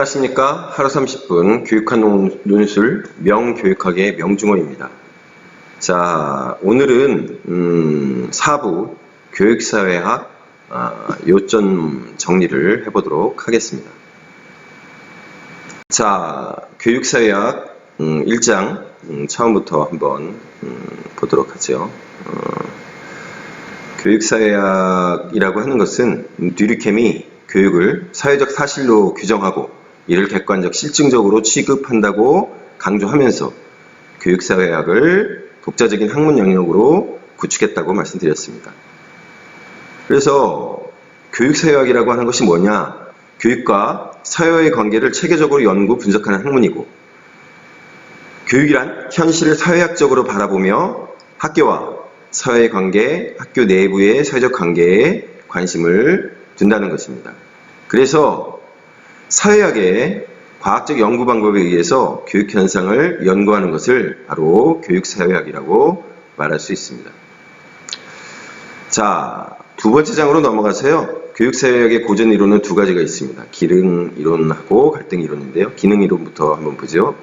안녕하십니까. 하루 30분 교육한 논술 명교육학의 명중호입니다. 자, 오늘은 4부 교육사회학 요점 정리를 해보도록 하겠습니다. 자, 교육사회학 1장 처음부터 한번 보도록 하죠. 교육사회학이라고 하는 것은 듀르켐이 교육을 사회적 사실로 규정하고 이를 객관적 실증적으로 취급한다고 강조하면서 교육사회학을 독자적인 학문 영역으로 구축했다고 말씀드렸습니다. 그래서 교육사회학이라고 하는 것이 뭐냐? 교육과 사회의 관계를 체계적으로 연구 분석하는 학문이고, 교육이란 현실을 사회학적으로 바라보며 학교와 사회의 관계, 학교 내부의 사회적 관계에 관심을 둔다는 것입니다. 그래서 사회학의 과학적 연구 방법에 의해서 교육 현상을 연구하는 것을 바로 교육사회학이라고 말할 수 있습니다. 자, 두 번째 장으로 넘어가서요. 교육사회학의 고전 이론은 두 가지가 있습니다. 기능 이론하고 갈등 이론인데요. 기능 이론부터 한번 보죠.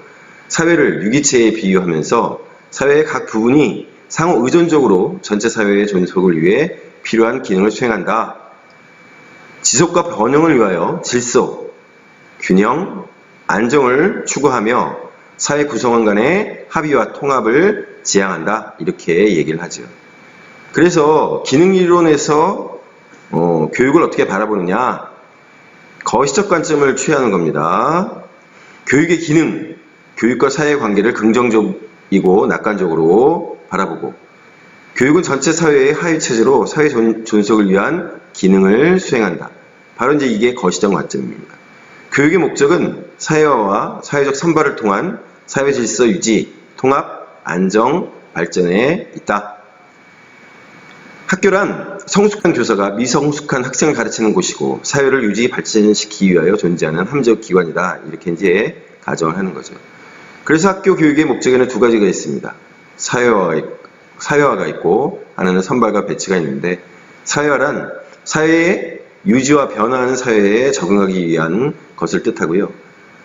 사회를 유기체에 비유하면서 사회의 각 부분이 상호 의존적으로 전체 사회의 존속을 위해 필요한 기능을 수행한다. 지속과 번영을 위하여 질서, 균형, 안정을 추구하며 사회 구성원 간의 합의와 통합을 지향한다. 이렇게 얘기를 하죠. 그래서 기능이론에서 교육을 어떻게 바라보느냐? 거시적 관점을 취하는 겁니다. 교육의 기능, 교육과 사회의 관계를 긍정적이고 낙관적으로 바라보고, 교육은 전체 사회의 하위체제로 사회 존속을 위한 기능을 수행한다. 바로 이제 이게 거시적 관점입니다. 교육의 목적은 사회화와 사회적 선발을 통한 사회 질서 유지, 통합, 안정, 발전에 있다. 학교란 성숙한 교사가 미성숙한 학생을 가르치는 곳이고 사회를 유지 발전시키기 위하여 존재하는 함적 기관이다. 이렇게 이제 가정을 하는 거죠. 그래서 학교 교육의 목적에는 두 가지가 있습니다. 사회화가 있고 하나는 선발과 배치가 있는데, 사회화란 사회의 유지와 변화하는 사회에 적응하기 위한 것을 뜻하고요.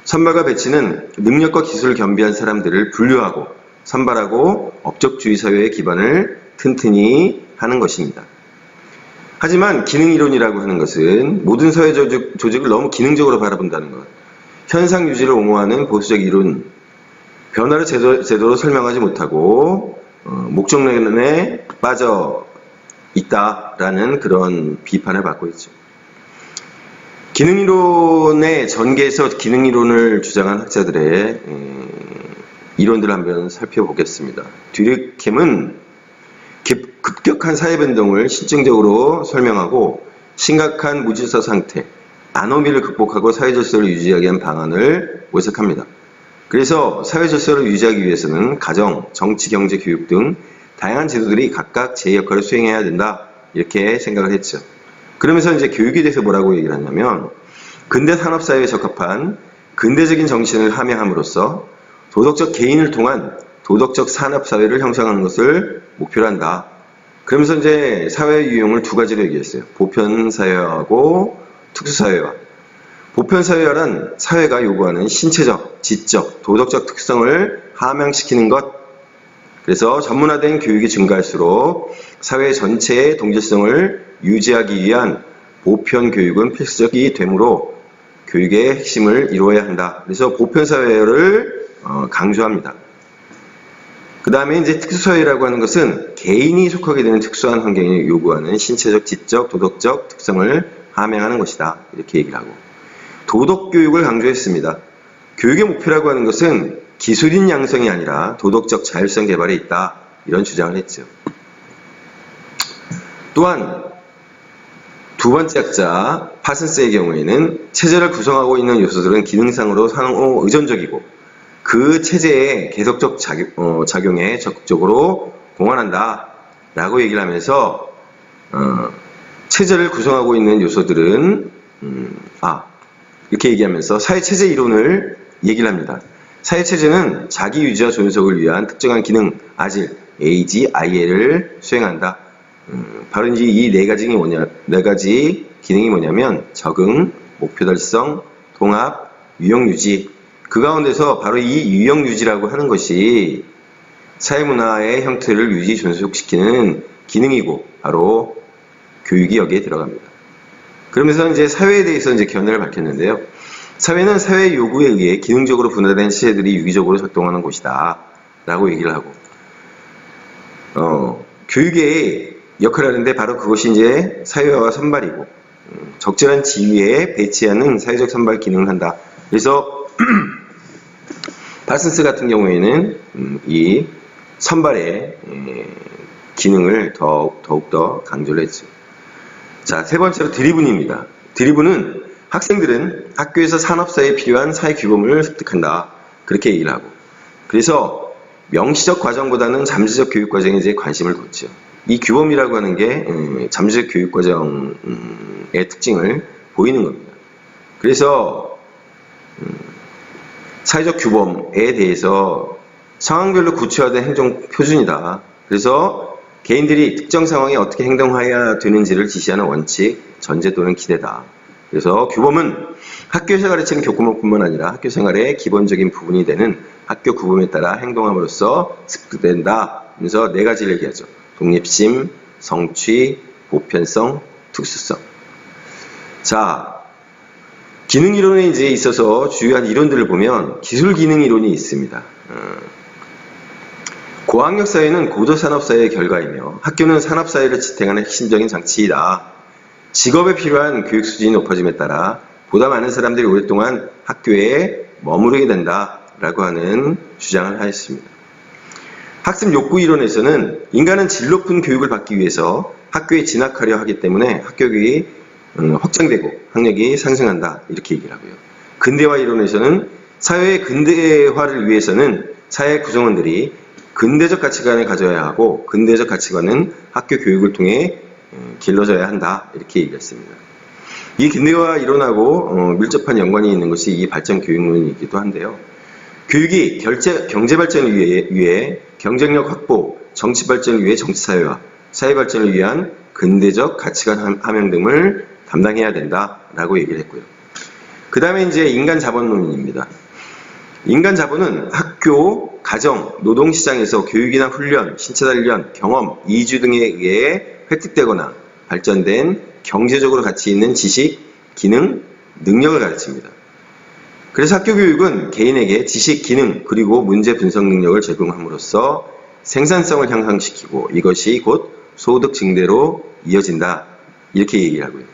선발과 배치는 능력과 기술을 겸비한 사람들을 분류하고 선발하고 업적주의 사회의 기반을 튼튼히 하는 것입니다. 하지만 기능이론이라고 하는 것은 모든 사회 조직을 너무 기능적으로 바라본다는 것, 현상 유지를 옹호하는 보수적 이론, 변화를 제대로 설명하지 못하고 목적론에 빠져 있다라는 그런 비판을 받고 있죠. 기능이론의 전개에서 기능이론을 주장한 학자들의 이론들을 한번 살펴보겠습니다. 듀르켐은 급격한 사회변동을 실증적으로 설명하고 심각한 무질서 상태, 아노미를 극복하고 사회질서를 유지하기 위한 방안을 모색합니다. 그래서 사회질서를 유지하기 위해서는 가정, 정치, 경제, 교육 등 다양한 제도들이 각각 제 역할을 수행해야 된다. 이렇게 생각을 했죠. 그러면서 이제 교육에 대해서 뭐라고 얘기를 하냐면, 근대 산업사회에 적합한 근대적인 정신을 함양함으로써 도덕적 개인을 통한 도덕적 산업사회를 형성하는 것을 목표로 한다. 그러면서 이제 사회 유형을 두 가지로 얘기했어요. 보편사회화하고 특수사회화. 보편사회화란 사회가 요구하는 신체적, 지적, 도덕적 특성을 함양시키는 것. 그래서 전문화된 교육이 증가할수록 사회 전체의 동질성을 유지하기 위한 보편 교육은 필수적이 되므로 교육의 핵심을 이루어야 한다. 그래서 보편사회를 강조합니다. 그 다음에 이제 특수사회라고 하는 것은 개인이 속하게 되는 특수한 환경이 요구하는 신체적, 지적, 도덕적 특성을 함양하는 것이다. 이렇게 얘기를 하고, 도덕교육을 강조했습니다. 교육의 목표라고 하는 것은 기술인 양성이 아니라 도덕적 자율성 개발에 있다. 이런 주장을 했죠. 또한 두 번째 학자 파슨스의 경우에는 체제를 구성하고 있는 요소들은 기능상으로 상호 의존적이고 그 체제의 계속적 작용에 적극적으로 공헌한다. 라고 얘기를 하면서 체제를 구성하고 있는 요소들은 이렇게 얘기하면서 사회체제 이론을 얘기를 합니다. 사회체제는 자기 유지와 존속을 위한 특정한 기능, 아질, AG, IL을 수행한다. 바로 이제 이 네 가지 기능이 뭐냐면 적응, 목표 달성, 통합, 유형유지. 그 가운데서 바로 이 유형유지라고 하는 것이 사회문화의 형태를 유지 존속시키는 기능이고 바로 교육이 여기에 들어갑니다. 그러면서 이제 사회에 대해서 이제 견해를 밝혔는데요. 사회는 사회의 요구에 의해 기능적으로 분화된 시체들이 유기적으로 작동하는 곳이다 라고 얘기를 하고, 교육의 역할을 하는데 바로 그것이 이제 사회화와 선발이고, 적절한 지위에 배치하는 사회적 선발 기능을 한다. 그래서 파슨스 같은 경우에는 이 선발의 기능을 더욱더 강조를 했죠. 자, 세 번째로 드리븐입니다. 드리븐은 학생들은 학교에서 산업사회에 필요한 사회규범을 습득한다. 그렇게 얘기를 하고. 그래서 명시적 과정보다는 잠재적 교육과정에 이제 관심을 뒀죠. 이 규범이라고 하는 게 잠재적 교육과정의 특징을 보이는 겁니다. 그래서 사회적 규범에 대해서 상황별로 구체화된 행정 표준이다. 그래서 개인들이 특정 상황에 어떻게 행동해야 되는지를 지시하는 원칙, 전제 또는 기대다. 그래서 규범은 학교에서 가르치는 교과목뿐만 아니라 학교 생활의 기본적인 부분이 되는 학교 규범에 따라 행동함으로써 습득된다. 그래서 네 가지를 얘기하죠. 독립심, 성취, 보편성, 특수성. 자, 기능 이론에 이제 있어서 주요한 이론들을 보면 기술 기능 이론이 있습니다. 고학력 사회는 고도 산업 사회의 결과이며 학교는 산업 사회를 지탱하는 핵심적인 장치이다. 직업에 필요한 교육 수준이 높아짐에 따라 보다 많은 사람들이 오랫동안 학교에 머무르게 된다라고 하는 주장을 하였습니다. 학습 욕구 이론에서는 인간은 질 높은 교육을 받기 위해서 학교에 진학하려 하기 때문에 학교 교육이 확장되고 학력이 상승한다 이렇게 얘기를 하고요. 근대화 이론에서는 사회의 근대화를 위해서는 사회 구성원들이 근대적 가치관을 가져야 하고 근대적 가치관은 학교 교육을 통해 길러져야 한다 이렇게 얘기했습니다. 이 근대화 이론하고 밀접한 연관이 있는 것이 이 발전 교육론이기도 한데요. 교육이 경제 발전을 위해 경쟁력 확보, 정치 발전을 위해 정치 사회화, 사회 발전을 위한 근대적 가치관 함양 등을 담당해야 된다라고 얘기를 했고요. 그 다음에 이제 인간 자본론입니다. 인간 자본은 학교, 가정, 노동시장에서 교육이나 훈련, 신체 단련, 경험, 이주 등에 의해 획득되거나 발전된 경제적으로 가치 있는 지식, 기능, 능력을 가르칩니다. 그래서 학교 교육은 개인에게 지식, 기능, 그리고 문제 분석 능력을 제공함으로써 생산성을 향상시키고 이것이 곧 소득 증대로 이어진다. 이렇게 얘기를 하고요.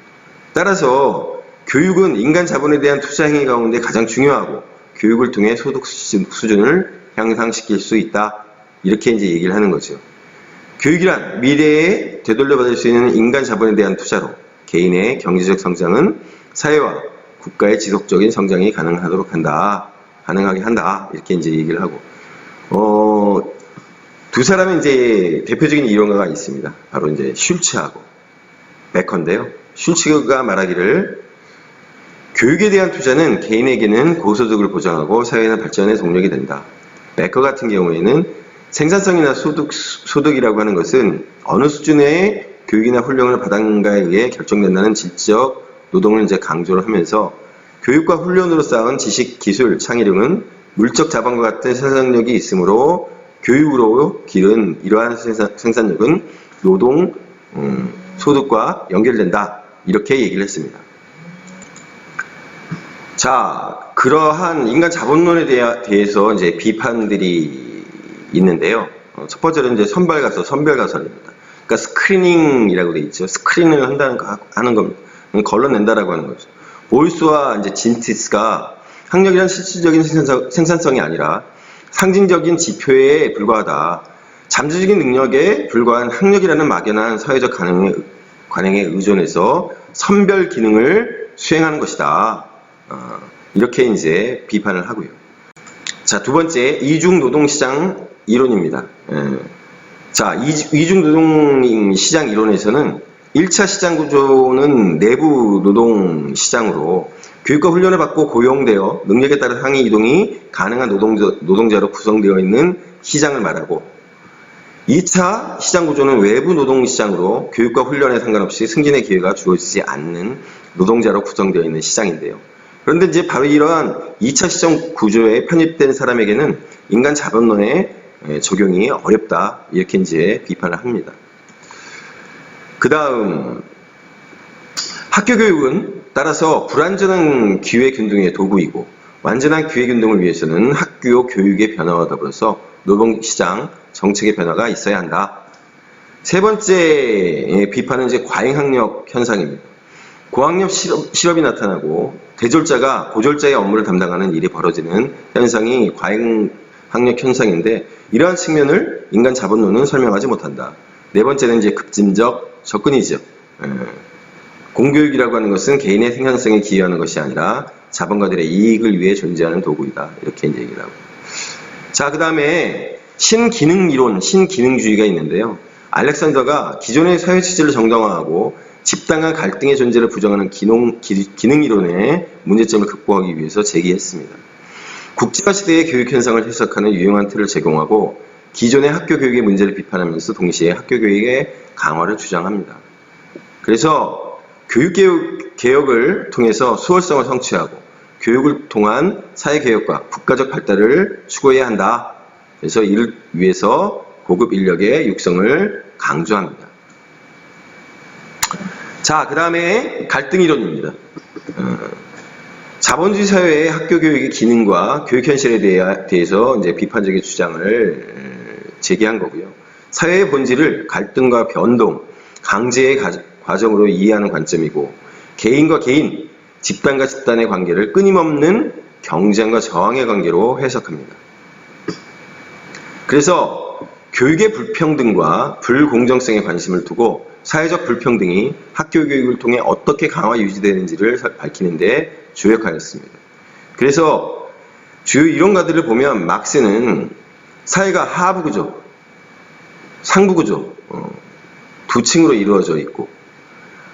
따라서 교육은 인간 자본에 대한 투자 행위 가운데 가장 중요하고 교육을 통해 소득 수준을 향상시킬 수 있다. 이렇게 이제 얘기를 하는 거죠. 교육이란 미래에 되돌려받을 수 있는 인간 자본에 대한 투자로 개인의 경제적 성장은 사회와 국가의 지속적인 성장이 가능하게 한다. 이렇게 이제 얘기를 하고, 두 사람의 이제 대표적인 이론가가 있습니다. 바로 이제 슐츠하고 베컨인데요. 슐츠가 말하기를 교육에 대한 투자는 개인에게는 고소득을 보장하고 사회의 발전의 동력이 된다. 베커 같은 경우에는 생산성이나 소득이라고 하는 것은 어느 수준의 교육이나 훈련을 받은가에 의해 결정된다는 질적 노동을 이제 강조를 하면서 교육과 훈련으로 쌓은 지식, 기술, 창의력은 물적 자본과 같은 생산력이 있으므로 교육으로 기른 이러한 생산력은 노동, 소득과 연결된다. 이렇게 얘기를 했습니다. 자, 그러한 인간 자본론에 대해서 이제 비판들이 있는데요. 첫 번째는 이제 선별가설입니다. 그러니까 스크리닝이라고 돼 있죠. 스크린을 하는 겁니다. 걸러낸다라고 하는 거죠. 보이스와 이제 진티스가 학력이란 실질적인 생산성이 아니라 상징적인 지표에 불과하다. 잠재적인 능력에 불과한 학력이라는 막연한 사회적 관행에 의존해서 선별 기능을 수행하는 것이다. 이렇게 이제 비판을 하고요. 자, 두 번째, 이중노동시장 이론입니다. 자, 이중노동시장 이론에서는 1차 시장 구조는 내부 노동시장으로 교육과 훈련을 받고 고용되어 능력에 따라 상위 이동이 가능한 노동자로 구성되어 있는 시장을 말하고 2차 시장 구조는 외부 노동시장으로 교육과 훈련에 상관없이 승진의 기회가 주어지지 않는 노동자로 구성되어 있는 시장인데요. 그런데 이제 바로 이러한 2차 시장 구조에 편입된 사람에게는 인간 자본론의 적용이 어렵다. 이렇게 이제 비판을 합니다. 그 다음, 학교 교육은 따라서 불완전한 기회균등의 도구이고, 완전한 기회균등을 위해서는 학교 교육의 변화와 더불어서 노동시장 정책의 변화가 있어야 한다. 세 번째 비판은 이제 과잉학력 현상입니다. 고학력 실업이 나타나고 대졸자가 고졸자의 업무를 담당하는 일이 벌어지는 현상이 과잉학력 현상인데, 이러한 측면을 인간 자본론은 설명하지 못한다. 네 번째는 이제 급진적 접근이죠. 공교육이라고 하는 것은 개인의 생산성에 기여하는 것이 아니라 자본가들의 이익을 위해 존재하는 도구이다. 이렇게 이제 얘기를 하고. 자, 그 다음에 신기능이론, 신기능주의가 있는데요. 알렉산더가 기존의 사회체제를 정당화하고 집단 간 갈등의 존재를 부정하는 기능이론의 문제점을 극복하기 위해서 제기했습니다. 국제화 시대의 교육 현상을 해석하는 유용한 틀을 제공하고 기존의 학교 교육의 문제를 비판하면서 동시에 학교 교육의 강화를 주장합니다. 그래서 교육개혁을 통해서 수월성을 성취하고 교육을 통한 사회개혁과 국가적 발달을 추구해야 한다. 그래서 이를 위해서 고급 인력의 육성을 강조합니다. 자, 그 다음에 갈등이론입니다. 자본주의 사회의 학교 교육의 기능과 교육 현실에 대해서 이제 비판적인 주장을 제기한 거고요. 사회의 본질을 갈등과 변동, 강제의 과정으로 이해하는 관점이고, 개인과 개인, 집단과 집단의 관계를 끊임없는 경쟁과 저항의 관계로 해석합니다. 그래서 교육의 불평등과 불공정성에 관심을 두고 사회적 불평등이 학교 교육을 통해 어떻게 강화 유지되는지를 밝히는데 주력하였습니다. 그래서 주요 이론가들을 보면 막스는 사회가 하부구조, 상부구조 두 층으로 이루어져 있고,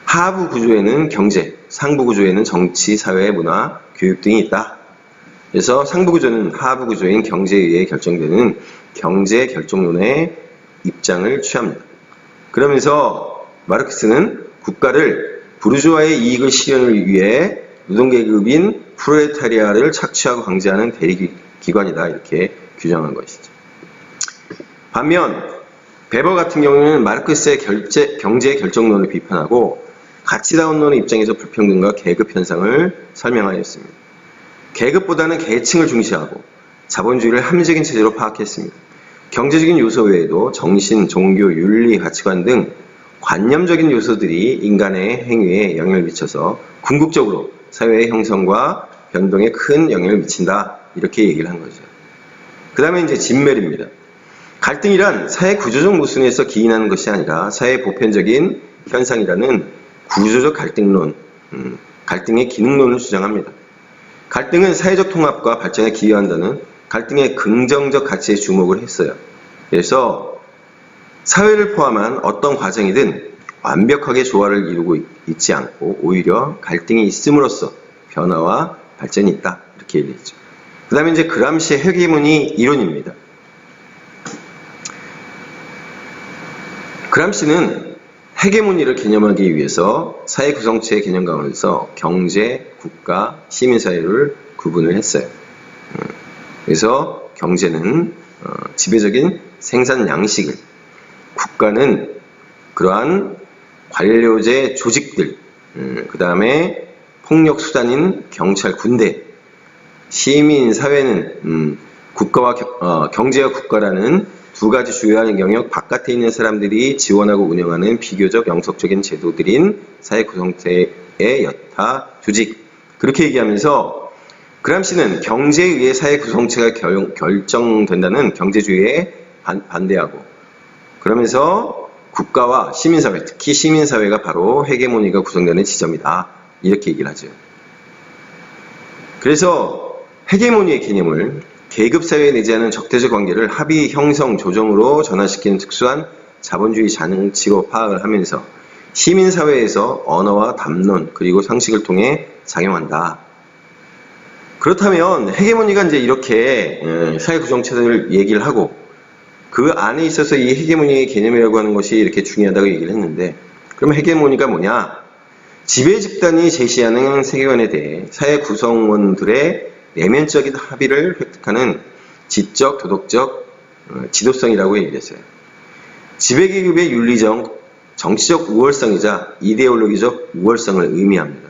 하부구조에는 경제, 상부구조에는 정치, 사회, 문화, 교육 등이 있다. 그래서 상부구조는 하부구조인 경제에 의해 결정되는 경제 결정론의 입장을 취합니다. 그러면서 마르크스는 국가를 부르주아의 이익을 실현을 위해 노동계급인 프롤레타리아를 착취하고 강제하는 대리기관이다. 이렇게 규정한 것이죠. 반면 베버 같은 경우는 마르크스의 경제 결정론을 비판하고 가치다운론의 입장에서 불평등과 계급 현상을 설명하였습니다. 계급보다는 계층을 중시하고 자본주의를 합리적인 체제로 파악했습니다. 경제적인 요소 외에도 정신, 종교, 윤리, 가치관 등 관념적인 요소들이 인간의 행위에 영향을 미쳐서 궁극적으로 사회의 형성과 변동에 큰 영향을 미친다. 이렇게 얘기를 한 거죠. 그 다음에 이제 진멸입니다. 갈등이란 사회 구조적 모순에서 기인하는 것이 아니라 사회 보편적인 현상이라는 구조적 갈등론, 갈등의 기능론을 주장합니다. 갈등은 사회적 통합과 발전에 기여한다는 갈등의 긍정적 가치에 주목을 했어요. 그래서 사회를 포함한 어떤 과정이든 완벽하게 조화를 이루고 있지 않고 오히려 갈등이 있음으로써 변화와 발전이 있다. 이렇게 얘기했죠. 그 다음에 이제 그람시의 헤게모니 이론입니다. 그람시는 헤게모니를 개념하기 위해서 사회 구성체의 개념 가운데서 경제, 국가, 시민사회를 구분을 했어요. 그래서 경제는 지배적인 생산 양식을, 국가는 그러한 관료제 조직들, 그 다음에 폭력 수단인 경찰, 군대, 시민사회는 국가와 경제와 국가라는 두 가지 주요한 영역 바깥에 있는 사람들이 지원하고 운영하는 비교적 영속적인 제도들인 사회 구성체의 여타 조직, 그렇게 얘기하면서 그람시는 경제에 의해 사회 구성체가 결정된다는 경제주의에 반대하고, 그러면서 국가와 시민사회, 특히 시민사회가 바로 헤게모니가 구성되는 지점이다. 이렇게 얘기를 하죠. 그래서 헤게모니의 개념을 계급사회에 내재하는 적대적 관계를 합의, 형성, 조정으로 전환시키는 특수한 자본주의 장치로 파악을 하면서 시민사회에서 언어와 담론 그리고 상식을 통해 작용한다. 그렇다면 헤게모니가 이제 이렇게 사회 구성체를 얘기를 하고 그 안에 있어서 이 헤게모니의 개념이라고 하는 것이 이렇게 중요하다고 얘기를 했는데, 그럼 헤게모니가 뭐냐? 지배 집단이 제시하는 세계관에 대해 사회 구성원들의 내면적인 합의를 획득하는 지적, 도덕적 지도성이라고 얘기를 했어요. 지배계급의 윤리적, 정치적 우월성이자 이데올로기적 우월성을 의미합니다.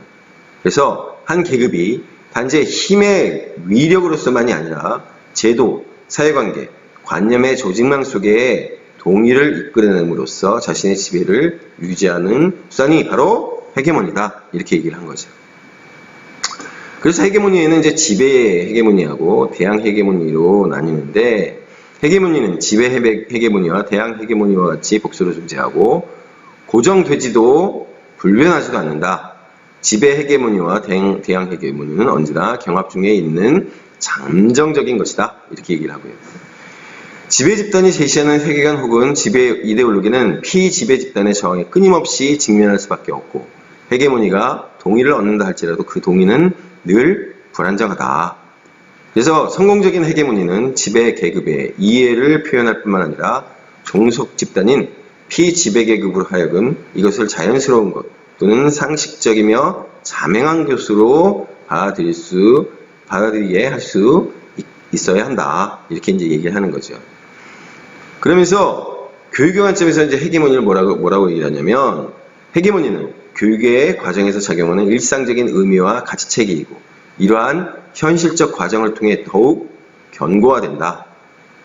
그래서 한 계급이 단지 힘의 위력으로서만이 아니라 제도, 사회관계, 관념의 조직망 속에 동의를 이끌어냄으로써 자신의 지배를 유지하는 수단이 바로 헤게모니다. 이렇게 얘기를 한 거죠. 그래서 헤게모니에는 이제 지배 헤게모니하고 대항 헤게모니로 나뉘는데, 헤게모니는 지배 헤게모니와 대항 헤게모니와 같이 복수로 존재하고 고정되지도 불변하지도 않는다. 지배 헤게모니와 대항 헤게모니는 언제나 경합 중에 있는 잠정적인 것이다. 이렇게 얘기를 하고요. 지배 집단이 제시하는 세계관 혹은 지배 이데올로기는 피지배 집단의 저항에 끊임없이 직면할 수밖에 없고, 헤게모니가 동의를 얻는다 할지라도 그 동의는 늘 불안정하다. 그래서 성공적인 헤게모니는 지배 계급의 이해를 표현할 뿐만 아니라 종속 집단인 피지배 계급으로 하여금 이것을 자연스러운 것 또는 상식적이며 자명한 것으로 받아들이게 할 수 있어야 한다. 이렇게 이제 얘기를 하는 거죠. 그러면서 교육의 관점에서 이제 헤게모니를 뭐라고 얘기를 하냐면, 헤게모니는 교육의 과정에서 작용하는 일상적인 의미와 가치체계이고 이러한 현실적 과정을 통해 더욱 견고화된다.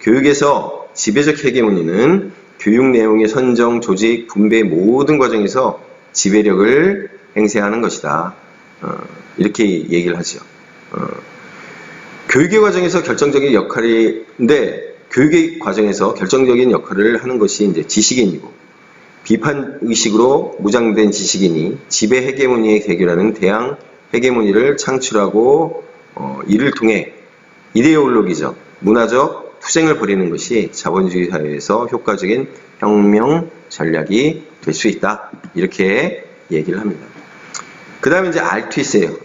교육에서 지배적 헤게모니는 교육 내용의 선정, 조직, 분배 모든 과정에서 지배력을 행사하는 것이다. 이렇게 얘기를 하죠. 교육의 과정에서 결정적인 역할인데, 교육의 과정에서 결정적인 역할을 하는 것이 이제 지식인이고, 비판 의식으로 무장된 지식인이 지배 헤게모니에 대결하는 대항 헤게모니를 창출하고 이를 통해 이데올로기적, 문화적 투쟁을 벌이는 것이 자본주의 사회에서 효과적인 혁명 전략이 될 수 있다. 이렇게 얘기를 합니다. 그 다음에 이제 알투이스예요.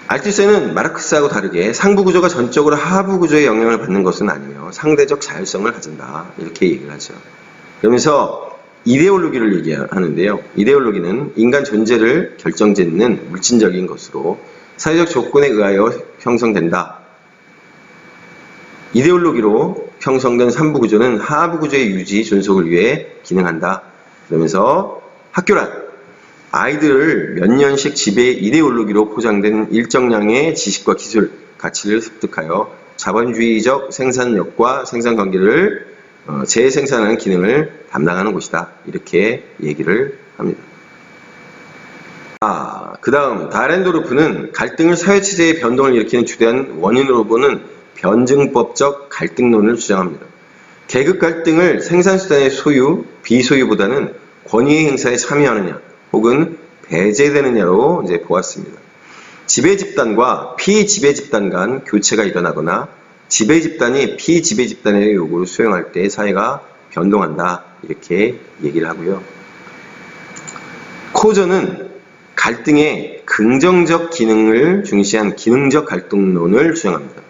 알투이스는 마르크스하고 다르게 상부 구조가 전적으로 하부 구조의 영향을 받는 것은 아니며 상대적 자율성을 가진다. 이렇게 얘기를 하죠. 그러면서 이데올로기를 얘기하는데요. 이데올로기는 인간 존재를 결정짓는 물질적인 것으로 사회적 조건에 의하여 형성된다. 이데올로기로 형성된 상부 구조는 하부 구조의 유지, 존속을 위해 기능한다. 그러면서 학교란 아이들을 몇 년씩 지배 이데올로기로 포장된 일정량의 지식과 기술, 가치를 습득하여 자본주의적 생산력과 생산관계를 재생산하는 기능을 담당하는 곳이다. 이렇게 얘기를 합니다. 그 다음 다렌도르프는 갈등을 사회체제의 변동을 일으키는 주된 원인으로 보는 변증법적 갈등론을 주장합니다. 계급 갈등을 생산수단의 소유, 비소유보다는 권위 행사에 참여하느냐 혹은 배제되느냐로 이제 보았습니다. 지배 집단과 피지배 집단 간 교체가 일어나거나 지배 집단이 피지배 집단의 요구를 수용할 때 사회가 변동한다. 이렇게 얘기를 하고요. 코저는 갈등의 긍정적 기능을 중시한 기능적 갈등론을 주장합니다.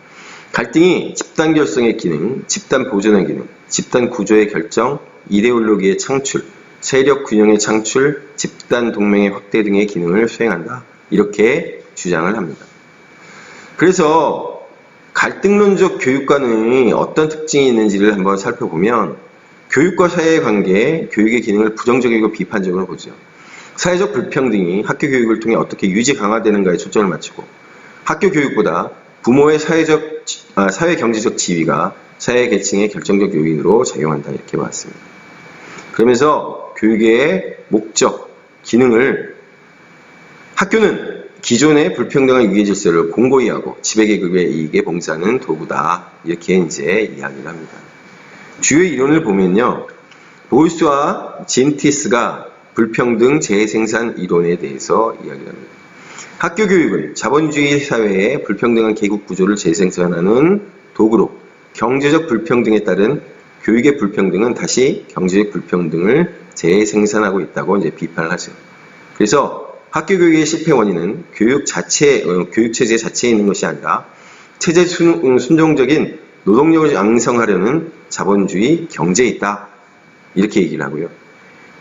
갈등이 집단 결성의 기능, 집단 보존의 기능, 집단 구조의 결정, 이데올로기의 창출, 세력 균형의 창출, 집단 동맹의 확대 등의 기능을 수행한다. 이렇게 주장을 합니다. 그래서 갈등론적 교육관의 어떤 특징이 있는지를 한번 살펴보면, 교육과 사회의 관계, 교육의 기능을 부정적이고 비판적으로 보죠. 사회적 불평등이 학교 교육을 통해 어떻게 유지 강화되는가에 초점을 맞추고, 학교 교육보다 부모의 사회 경제적 지위가 사회 계층의 결정적 요인으로 작용한다. 이렇게 봤습니다. 그러면서 교육의 목적, 기능을 학교는 기존의 불평등한 위계 질서를 공고히 하고 지배계급의 이익에 봉사하는 도구다. 이렇게 이제 이야기를 합니다. 주요 이론을 보면요. 보이스와 진티스가 불평등 재생산 이론에 대해서 이야기를 합니다. 학교 교육은 자본주의 사회의 불평등한 계급 구조를 재생산하는 도구로, 경제적 불평등에 따른 교육의 불평등은 다시 경제적 불평등을 재생산하고 있다고 이제 비판을 하죠. 그래서 학교 교육의 실패 원인은 교육 체제 자체에 있는 것이 아니라 체제 순종적인 노동력을 양성하려는 자본주의 경제에 있다. 이렇게 얘기를 하고요.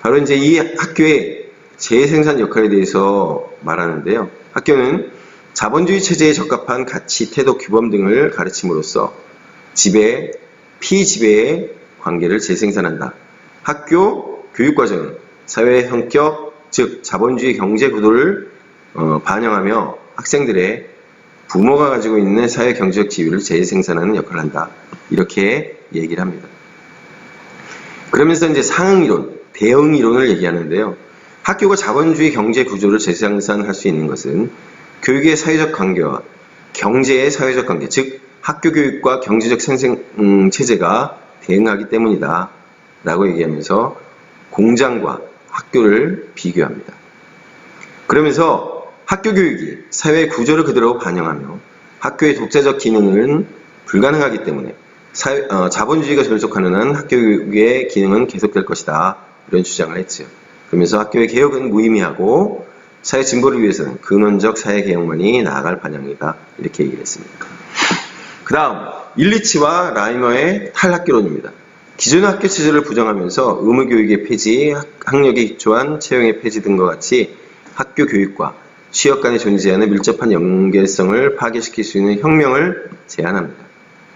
바로 이제 이 학교의 재생산 역할에 대해서 말하는데요. 학교는 자본주의 체제에 적합한 가치, 태도, 규범 등을 가르침으로써 지배, 피지배의 관계를 재생산한다. 학교 교육과정은 사회의 성격, 즉 자본주의 경제 구도를 반영하며 학생들의 부모가 가지고 있는 사회 경제적 지위를 재생산하는 역할을 한다. 이렇게 얘기를 합니다. 그러면서 이제 상응 이론, 대응 이론을 얘기하는데요. 학교가 자본주의 경제 구조를 재생산할 수 있는 것은 교육의 사회적 관계와 경제의 사회적 관계, 즉 학교 교육과 경제적 생생 체제가 대응하기 때문이다. 라고 얘기하면서 공장과 학교를 비교합니다. 그러면서 학교 교육이 사회 구조를 그대로 반영하며 학교의 독자적 기능은 불가능하기 때문에 자본주의가 존속하는 한 학교 교육의 기능은 계속될 것이다. 이런 주장을 했죠. 그러면서 학교의 개혁은 무의미하고 사회 진보를 위해서는 근원적 사회 개혁만이 나아갈 방향이다. 이렇게 얘기를 했습니다. 그 다음 일리치와 라이머의 탈학교론입니다. 기존의 학교 체제를 부정하면서 의무교육의 폐지, 학력에 기초한 채용의 폐지 등과 같이 학교 교육과 취업 간에 존재하는 밀접한 연계성을 파괴시킬 수 있는 혁명을 제안합니다.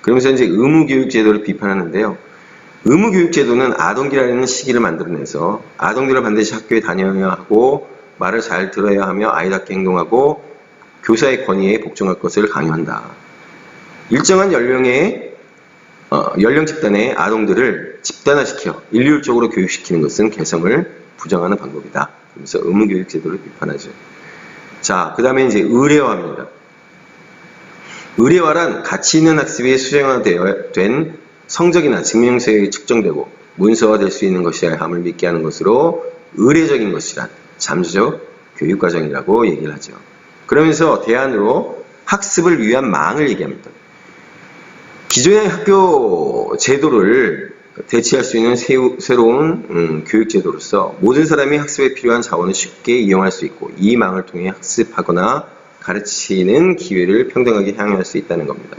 그러면서 이제 의무교육 제도를 비판하는데요. 의무교육 제도는 아동기라는 시기를 만들어내서 아동들은 반드시 학교에 다녀야 하고 말을 잘 들어야 하며 아이답게 행동하고 교사의 권위에 복종할 것을 강요한다. 일정한 연령의 연령 집단의 아동들을 집단화시켜 일률적으로 교육시키는 것은 개성을 부정하는 방법이다. 그래서 의무교육 제도를 비판하죠. 자, 그 다음에 이제 의례화입니다. 의례화란 가치 있는 학습이 수정화된 성적이나 증명서에 측정되고 문서화될 수 있는 것이어야 함을 믿게 하는 것으로 의례적인 것이란 잠재적 교육과정이라고 얘기를 하죠. 그러면서 대안으로 학습을 위한 망을 얘기합니다. 기존의 학교 제도를 대체할 수 있는 새로운 교육 제도로서 모든 사람이 학습에 필요한 자원을 쉽게 이용할 수 있고 이 망을 통해 학습하거나 가르치는 기회를 평등하게 향유할 수 있다는 겁니다.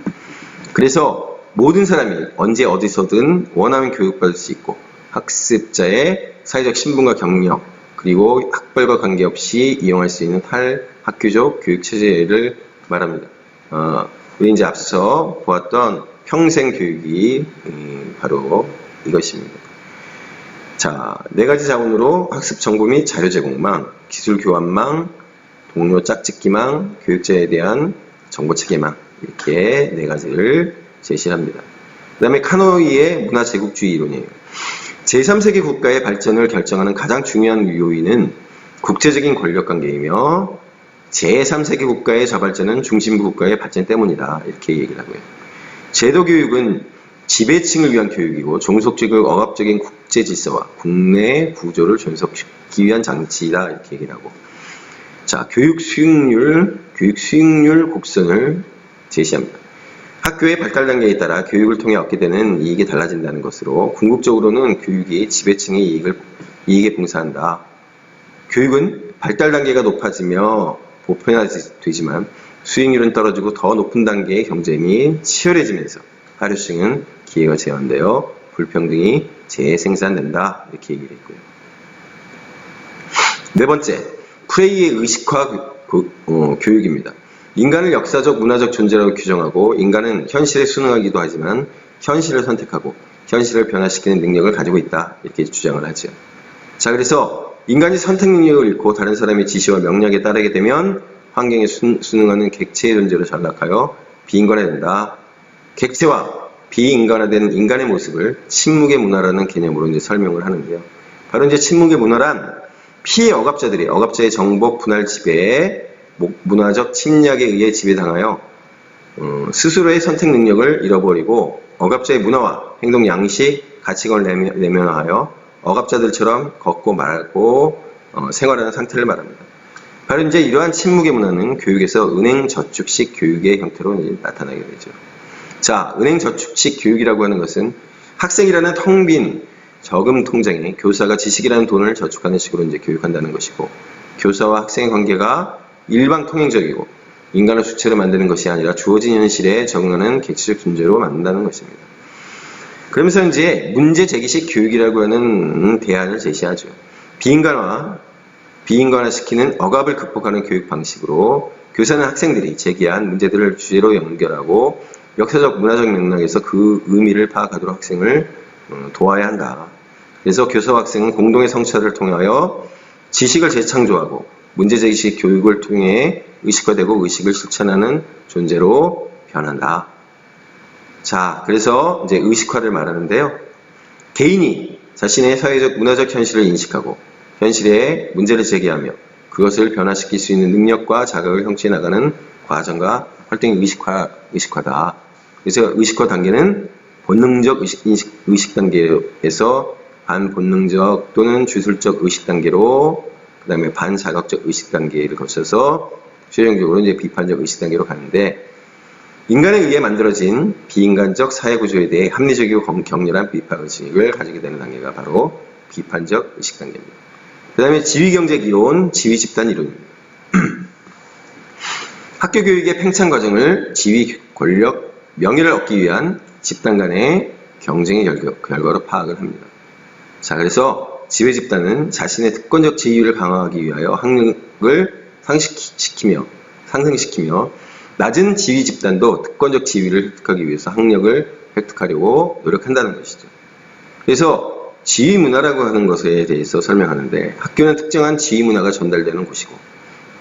그래서 모든 사람이 언제 어디서든 원하면 교육받을 수 있고 학습자의 사회적 신분과 경력 그리고 학벌과 관계없이 이용할 수 있는 탈학교적 교육체제를 말합니다. 우리 이제 앞서 보았던 평생교육이 바로 이것입니다. 자, 4가지 자원으로 학습 정보 및 자료 제공망, 기술 교환망, 동료 짝짓기망, 교육자에 대한 정보 체계망 이렇게 4가지를 제시합니다. 그 다음에 카노이의 문화 제국주의 이론이에요. 제3세계 국가의 발전을 결정하는 가장 중요한 요인은 국제적인 권력관계이며 제3세계 국가의 저발전은 중심부 국가의 발전 때문이다. 이렇게 얘기를 하고요. 제도교육은 지배층을 위한 교육이고 종속적이고 억압적인 국제질서와 국내 구조를 존속시키기 위한 장치이다. 이렇게 얘기를 하고 자, 교육 수익률 곡선을 제시합니다. 학교의 발달 단계에 따라 교육을 통해 얻게 되는 이익이 달라진다는 것으로 궁극적으로는 교육이 지배층의 이익에 봉사한다. 교육은 발달 단계가 높아지며 보편화되지만 수익률은 떨어지고 더 높은 단계의 경쟁이 치열해지면서 하류층은 기회가 제한되어 불평등이 재생산된다. 이렇게 얘기를 했고요. 4번째, 프레이의 의식화 교육입니다. 인간을 역사적 문화적 존재라고 규정하고 인간은 현실에 순응하기도 하지만 현실을 선택하고 현실을 변화시키는 능력을 가지고 있다. 이렇게 주장을 하죠. 자, 그래서 인간이 선택 능력을 잃고 다른 사람의 지시와 명령에 따르게 되면 환경에 순응하는 객체의 존재로 전락하여 비인간화된다. 객체와 비인간화된 인간의 모습을 침묵의 문화라는 개념으로 이제 설명을 하는데요. 바로 이제 침묵의 문화란 피해 억압자들이 억압자의 정복 분할 지배에 문화적 침략에 의해 지배당하여 스스로의 선택 능력을 잃어버리고 억압자의 문화와 행동 양식, 가치관을 내면화하여 억압자들처럼 걷고 말고 생활하는 상태를 말합니다. 바로 이제 이러한 침묵의 문화는 교육에서 은행 저축식 교육의 형태로 이제 나타나게 되죠. 자, 은행 저축식 교육이라고 하는 것은 학생이라는 텅 빈 저금 통장에 교사가 지식이라는 돈을 저축하는 식으로 이제 교육한다는 것이고 교사와 학생의 관계가 일방 통행적이고 인간을 주체로 만드는 것이 아니라 주어진 현실에 적응하는 객체적 존재로 만든다는 것입니다. 그러면서 이제 문제 제기식 교육이라고 하는 대안을 제시하죠. 비인간화, 비인간화시키는 억압을 극복하는 교육 방식으로 교사는 학생들이 제기한 문제들을 주제로 연결하고 역사적 문화적 맥락에서 그 의미를 파악하도록 학생을 도와야 한다. 그래서 교사와 학생은 공동의 성찰을 통하여 지식을 재창조하고 문제제기식 교육을 통해 의식화되고 의식을 실천하는 존재로 변한다. 자, 그래서 이제 의식화를 말하는데요. 개인이 자신의 사회적 문화적 현실을 인식하고 현실에 문제를 제기하며 그것을 변화시킬 수 있는 능력과 자각을 형성해 나가는 과정과 활동이 의식화다. 그래서 의식화 단계는 본능적 의식 단계에서 반본능적 또는 주술적 의식 단계로 그 다음에 반자각적 의식 단계를 거쳐서 최종적으로 이제 비판적 의식 단계로 가는데 인간에 의해 만들어진 비인간적 사회구조에 대해 합리적이고 격렬한 비판 의식을 가지게 되는 단계가 바로 비판적 의식 단계입니다. 그 다음에 지위경쟁 이론, 지위집단 이론입니다. 학교 교육의 팽창 과정을 지위, 권력, 명예를 얻기 위한 집단 간의 경쟁의 결과로 파악을 합니다. 자, 그래서 지배집단은 자신의 특권적 지위를 강화하기 위하여 학력을 상승시키며 낮은 지위 집단도 특권적 지위를 획득하기 위해서 학력을 획득하려고 노력한다는 것이죠. 그래서 지위 문화라고 하는 것에 대해서 설명하는데 학교는 특정한 지위 문화가 전달되는 곳이고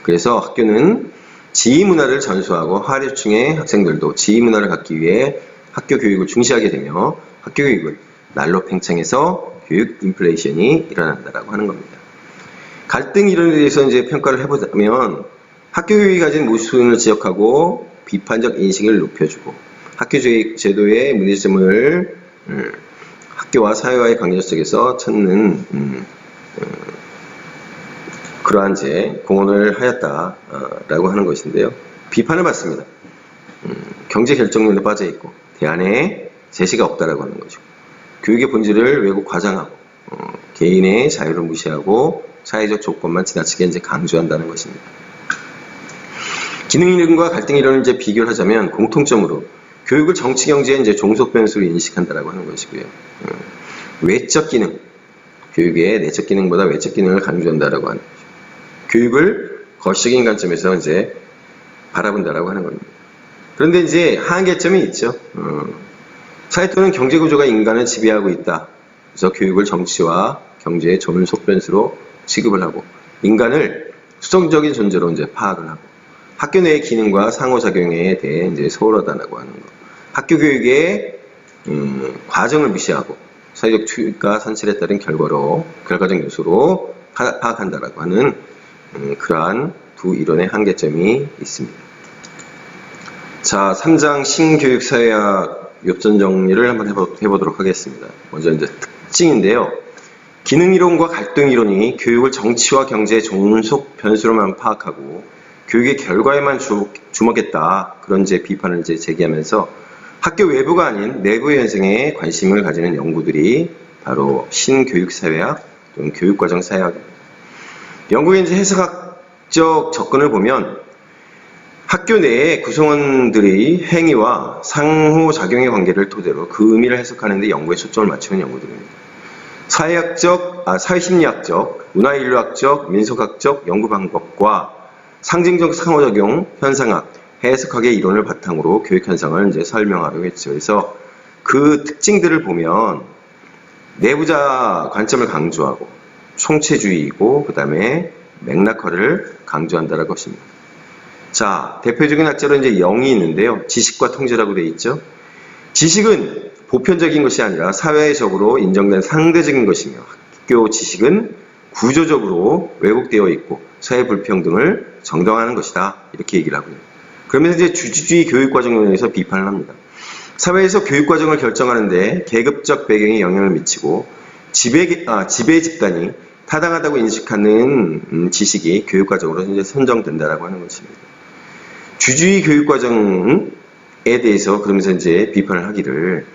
그래서 학교는 지위 문화를 전수하고 하류층의 학생들도 지위 문화를 갖기 위해 학교 교육을 중시하게 되며 학교 교육을 날로 팽창해서 교육 인플레이션이 일어난다라고 하는 겁니다. 갈등 이론에 대해서 이제 평가를 해보자면 학교 교육이 가진 모순을 지적하고 비판적 인식을 높여주고 학교 제도의 문제점을 학교와 사회와의 관계 속에서 찾는 그러한 공헌을 하였다라고 하는 것인데요. 비판을 받습니다. 경제 결정론에 빠져 있고 대안에 제시가 없다라고 하는 것이고 교육의 본질을 왜곡 과장하고 개인의 자유를 무시하고 사회적 조건만 지나치게 이제 강조한다는 것입니다. 기능 이론과 갈등 이론을 이제 비교를 하자면 공통점으로 교육을 정치 경제의 이제 종속 변수로 인식한다라고 하는 것이고요. 외적 기능, 교육의 내적 기능보다 외적 기능을 강조한다라고 하는 것이죠. 교육을 거시적인 관점에서 이제 바라본다라고 하는 겁니다. 그런데 이제 한계점이 있죠. 사회 또는 경제 구조가 인간을 지배하고 있다. 그래서 교육을 정치와 경제의 종속 변수로 취급을 하고 인간을 수성적인 존재로 이제 파악을 하고 학교 내의 기능과 상호작용에 대해 이제 소홀하다라고 하는 것. 학교 교육의 과정을 무시하고 사회적 투입과 산실에 따른 결과적 요소로 파악한다라고 하는 그러한 두 이론의 한계점이 있습니다. 자, 3장 신교육사회학 엽전 정리를 한번 해보도록 하겠습니다. 먼저 이제 특징인데요. 기능 이론과 갈등 이론이 교육을 정치와 경제의 종속 변수로만 파악하고 교육의 결과에만 주목했다. 그런 비판을 제기하면서 학교 외부가 아닌 내부의 현상에 관심을 가지는 연구들이 바로 신교육사회학 또는 교육과정사회학입니다. 영국의 해석학적 접근을 보면 학교 내의 구성원들의 행위와 상호작용의 관계를 토대로 그 의미를 해석하는 데 연구에 초점을 맞추는 연구들입니다. 사회심리학적, 문화인류학적, 민속학적 연구 방법과 상징적 상호작용, 현상학, 해석학의 이론을 바탕으로 교육 현상을 이제 설명하려고 했죠. 그래서 그 특징들을 보면 내부자 관점을 강조하고 총체주의이고 그 다음에 맥락화를 강조한다는 것입니다. 자, 대표적인 학자로 이제 영이 있는데요. 지식과 통제라고 되어 있죠. 지식은 보편적인 것이 아니라 사회적으로 인정된 상대적인 것이며 학교 지식은 구조적으로 왜곡되어 있고 사회 불평등을 정당화하는 것이다. 이렇게 얘기를 하고요. 그러면서 이제 주주주의 교육과정론에서 비판을 합니다. 사회에서 교육과정을 결정하는데 계급적 배경이 영향을 미치고 지배 집단이 타당하다고 인식하는 지식이 교육과정으로 이제 선정된다라고 하는 것입니다. 주주의 교육과정에 대해서 그러면서 이제 비판을 하기를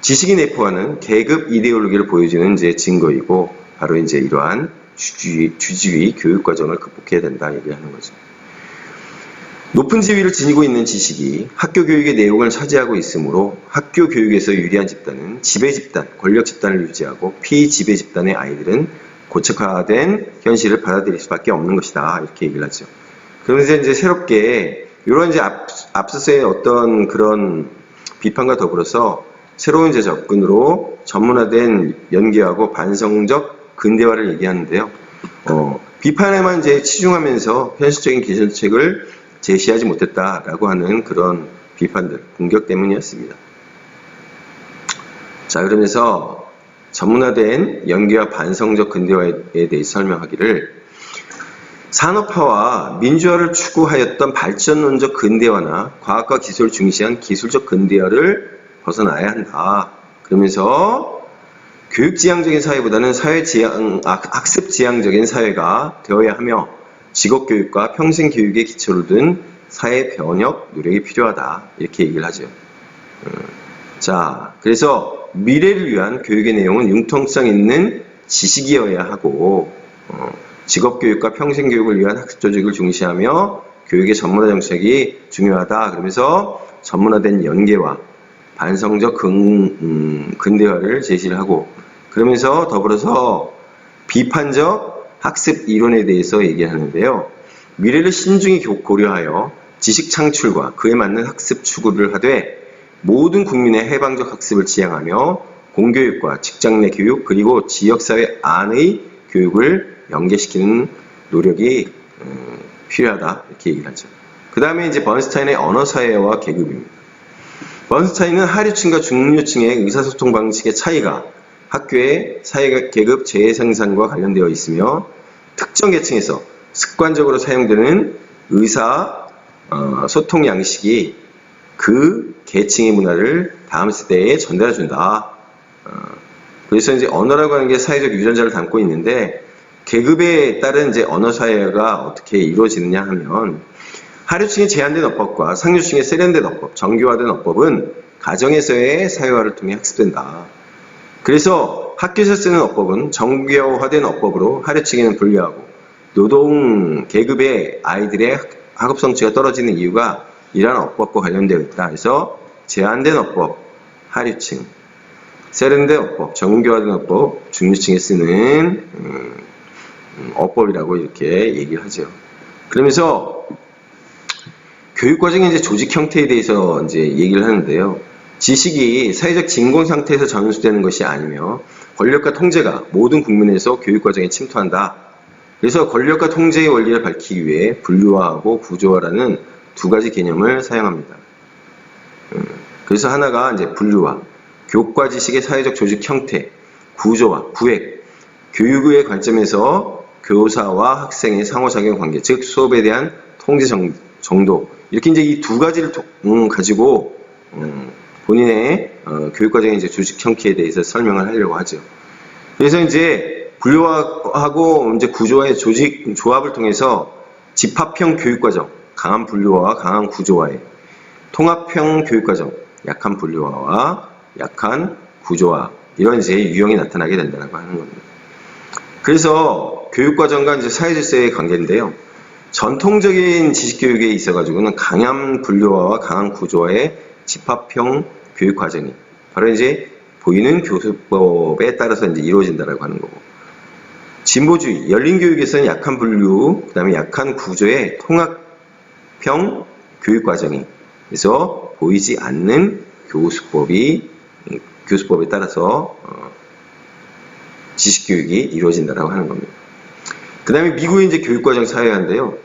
지식이 내포하는 계급 이데올로기를 보여주는 이제 증거이고 바로 이제 이러한 주주의 교육과정을 극복해야 된다 얘기하는 거죠. 높은 지위를 지니고 있는 지식이 학교 교육의 내용을 차지하고 있으므로 학교 교육에서 유리한 집단은 지배 집단, 권력 집단을 유지하고 피지배 집단의 아이들은 고착화된 현실을 받아들일 수밖에 없는 것이다. 이렇게 얘기를 하죠. 그러면서 이제 새롭게 이런 이제 앞서서의 어떤 그런 비판과 더불어서 새로운 이제 접근으로 전문화된 연계하고 반성적 근대화를 얘기하는데요. 비판에만 이제 치중하면서 현실적인 개선책을 제시하지 못했다라고 하는 그런 비판들, 공격 때문이었습니다. 자, 그러면서 전문화된 연계와 반성적 근대화에 대해 설명하기를 산업화와 민주화를 추구하였던 발전론적 근대화나 과학과 기술을 중시한 기술적 근대화를 벗어나야 한다. 그러면서 교육지향적인 사회보다는 학습지향적인 사회가 되어야 하며 직업교육과 평생교육의 기초로 둔 사회 변혁 노력이 필요하다. 이렇게 얘기를 하죠. 자, 그래서 미래를 위한 교육의 내용은 융통성 있는 지식이어야 하고 직업교육과 평생교육을 위한 학습조직을 중시하며 교육의 전문화 정책이 중요하다. 그러면서 전문화된 연계와 반성적 근대화를 제시를 하고 그러면서 더불어서 비판적 학습 이론에 대해서 얘기하는데요. 미래를 신중히 고려하여 지식 창출과 그에 맞는 학습 추구를 하되 모든 국민의 해방적 학습을 지향하며 공교육과 직장 내 교육 그리고 지역사회 안의 교육을 연계시키는 노력이 필요하다 이렇게 얘기를 하죠. 그 다음에 이제 번스타인의 언어사회와 계급입니다. 번스타인은 하류층과 중류층의 의사소통 방식의 차이가 학교의 사회계급 재생산과 관련되어 있으며 특정 계층에서 습관적으로 사용되는 소통 양식이 그 계층의 문화를 다음 세대에 전달해준다. 그래서 이제 언어라고 하는 게 사회적 유전자를 담고 있는데 계급에 따른 이제 언어 사회가 어떻게 이루어지느냐 하면 하류층의 제한된 어법과 상류층의 세련된 어법, 정교화된 어법은 가정에서의 사회화를 통해 학습된다. 그래서 학교에서 쓰는 어법은 정교화된 어법으로 하류층에는 불리하고 노동 계급의 아이들의 학업 성취가 떨어지는 이유가 이러한 어법과 관련되어 있다. 그래서 제한된 어법, 하류층, 세련된 어법, 정교화된 어법, 중류층에 쓰는 어법이라고 이렇게 얘기를 하죠. 그러면서 교육과정의 이제 조직 형태에 대해서 이제 얘기를 하는데요. 지식이 사회적 진공 상태에서 전수되는 것이 아니며 권력과 통제가 모든 국민에서 교육과정에 침투한다. 그래서 권력과 통제의 원리를 밝히기 위해 분류화하고 구조화라는 두 가지 개념을 사용합니다. 그래서 하나가 이제 분류화, 교과 지식의 사회적 조직 형태, 구조화, 구획, 교육의 관점에서 교사와 학생의 상호작용 관계, 즉 수업에 대한 통제 정도 이렇게 이제 이 두 가지를 가지고 본인의 교육과정의 이제 조직 형태에 대해서 설명을 하려고 하죠. 그래서 이제 분류화하고 이제 구조화의 조합을 통해서 집합형 교육과정, 강한 분류화와 강한 구조화의 통합형 교육과정, 약한 분류화와 약한 구조화 이런 이제 유형이 나타나게 된다고 하는 겁니다. 그래서 교육과정과 이제 사회질서의 관계인데요. 전통적인 지식교육에 있어가지고는 강한 분류화와 강한 구조화의 집합형 교육과정이 바로 이제 보이는 교수법에 따라서 이제 이루어진다라고 하는 거고. 진보주의, 열린교육에서는 약한 분류, 그 다음에 약한 구조의 통합형 교육과정이 그래서 보이지 않는 교수법에 따라서 지식교육이 이루어진다라고 하는 겁니다. 그 다음에 미국의 이제 교육과정 사회화인데요.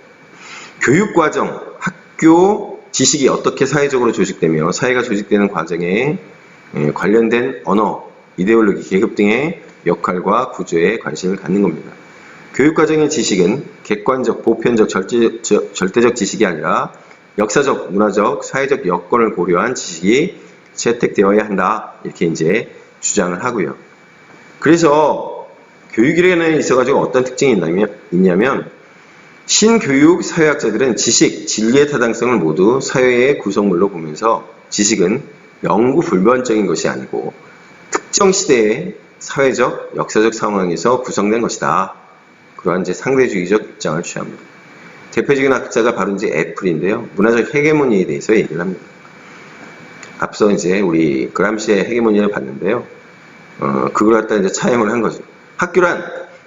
교육과정, 학교, 지식이 어떻게 사회적으로 조직되며 사회가 조직되는 과정에 관련된 언어, 이데올로기, 계급 등의 역할과 구조에 관심을 갖는 겁니다. 교육과정의 지식은 객관적, 보편적, 절대적 지식이 아니라 역사적, 문화적, 사회적 여건을 고려한 지식이 채택되어야 한다. 이렇게 이제 주장을 하고요. 그래서 교육이라는 데 있어가지고 어떤 특징이 있냐면 신교육 사회학자들은 지식, 진리의 타당성을 모두 사회의 구성물로 보면서 지식은 영구 불변적인 것이 아니고 특정 시대의 사회적, 역사적 상황에서 구성된 것이다. 그러한 이제 상대주의적 입장을 취합니다. 대표적인 학자가 바로 이제 애플인데요. 문화적 헤게모니에 대해서 얘기를 합니다. 앞서 이제 우리 그람시의 헤게모니를 봤는데요. 그걸 갖다 이제 차용을 한 거죠. 학교란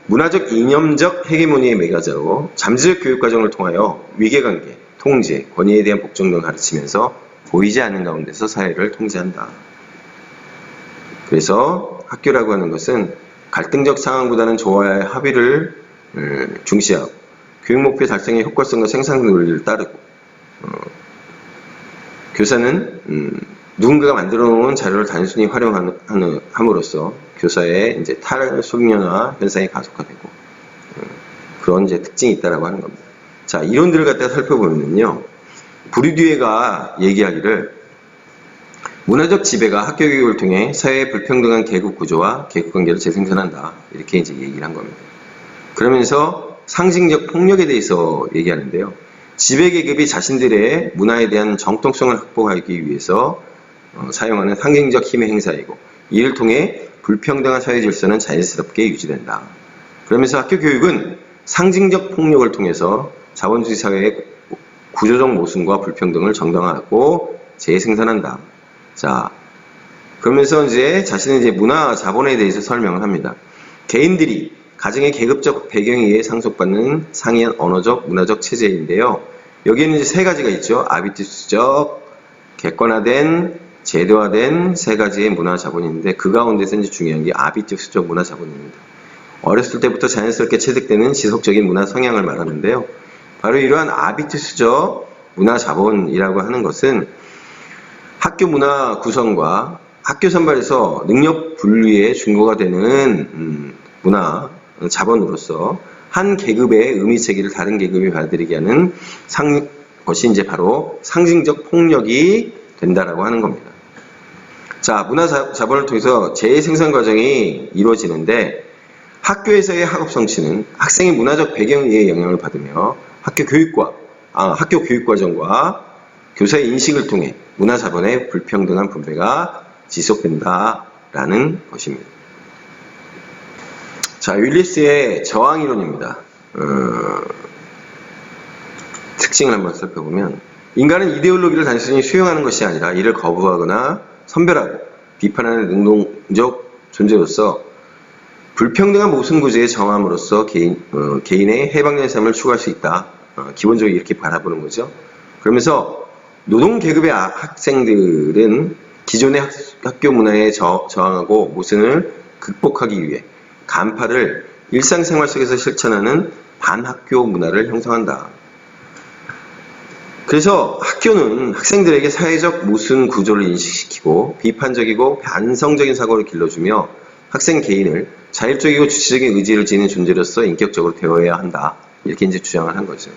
문화적 이념적 헤게모니의 매개자로 잠재적 교육 과정을 통하여 위계관계, 통제, 권위에 대한 복종 등을 가르치면서 보이지 않는 가운데서 사회를 통제한다. 그래서 학교라고 하는 것은 갈등적 상황보다는 조화의 합의를 중시하고 교육 목표 달성의 효과성과 생산 논리를 따르고 교사는 누군가가 만들어 놓은 자료를 단순히 활용함으로써 교사의 이제 탈소년화 현상이 가속화되고 그런 이제 특징이 있다라고 하는 겁니다. 자, 이론들을 갖다가 살펴보면요, 부르디에가 얘기하기를 문화적 지배가 학교 교육을 통해 사회의 불평등한 계급 구조와 계급 관계를 재생산한다, 이렇게 이제 얘기를 한 겁니다. 그러면서 상징적 폭력에 대해서 얘기하는데요. 지배 계급이 자신들의 문화에 대한 정통성을 확보하기 위해서 사용하는 상징적 힘의 행사이고 이를 통해 불평등한 사회 질서는 자연스럽게 유지된다. 그러면서 학교 교육은 상징적 폭력을 통해서 자본주의 사회의 구조적 모순과 불평등을 정당화하고 재생산한다. 자, 그러면서 이제 자신의 이제 문화 자본에 대해서 설명을 합니다. 개인들이 가정의 계급적 배경에 의해 상속받는 상이한 언어적, 문화적 체제인데요. 여기에는 이제 세 가지가 있죠. 아비투스적, 객관화된, 제도화된 세 가지의 문화 자본인데 그 가운데서 이제 중요한 게 아비투스적 문화 자본입니다. 어렸을 때부터 자연스럽게 체득되는 지속적인 문화 성향을 말하는데요. 바로 이러한 아비투스적 문화 자본이라고 하는 것은 학교 문화 구성과 학교 선발에서 능력 분류의 중고가 되는 문화 자본으로서 한 계급의 의미체계를 다른 계급이 받아들이게 하는 것이 이제 바로 상징적 폭력이 된다라고 하는 겁니다. 자, 문화 자본을 통해서 재생산 과정이 이루어지는데 학교에서의 학업 성취는 학생의 문화적 배경에 의해 영향을 받으며 학교 교육 과정과 교사의 인식을 통해 문화 자본의 불평등한 분배가 지속된다라는 것입니다. 자, 윌리스의 저항 이론입니다. 특징을 한번 살펴보면 인간은 이데올로기를 단순히 수용하는 것이 아니라 이를 거부하거나 선별하고 비판하는 능동적 존재로서 불평등한 모순 구조에 정함으로써 개인의 해방된 삶을 추구할 수 있다. 기본적으로 이렇게 바라보는 거죠. 그러면서 노동 계급의 학생들은 기존의 학교 문화에 저항하고 모순을 극복하기 위해 간파를 일상생활 속에서 실천하는 반학교 문화를 형성한다. 그래서 학교는 학생들에게 사회적 모순 구조를 인식시키고 비판적이고 반성적인 사고를 길러주며 학생 개인을 자율적이고 주체적인 의지를 지닌 존재로서 인격적으로 되어야 한다. 이렇게 이제 주장을 한 거죠.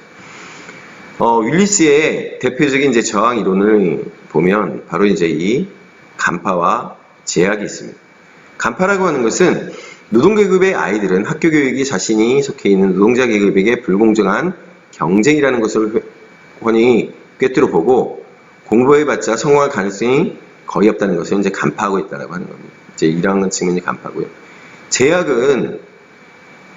윌리스의 대표적인 이제 저항 이론을 보면 바로 이제 이 간파와 제약이 있습니다. 간파라고 하는 것은 노동계급의 아이들은 학교 교육이 자신이 속해 있는 노동자 계급에게 불공정한 경쟁이라는 것을 훤히 꿰뚫어 보고 공부해봤자 성공할 가능성이 거의 없다는 것을 이제 간파하고 있다고 하는 겁니다. 이제 이러한 측면이 간파고요. 제약은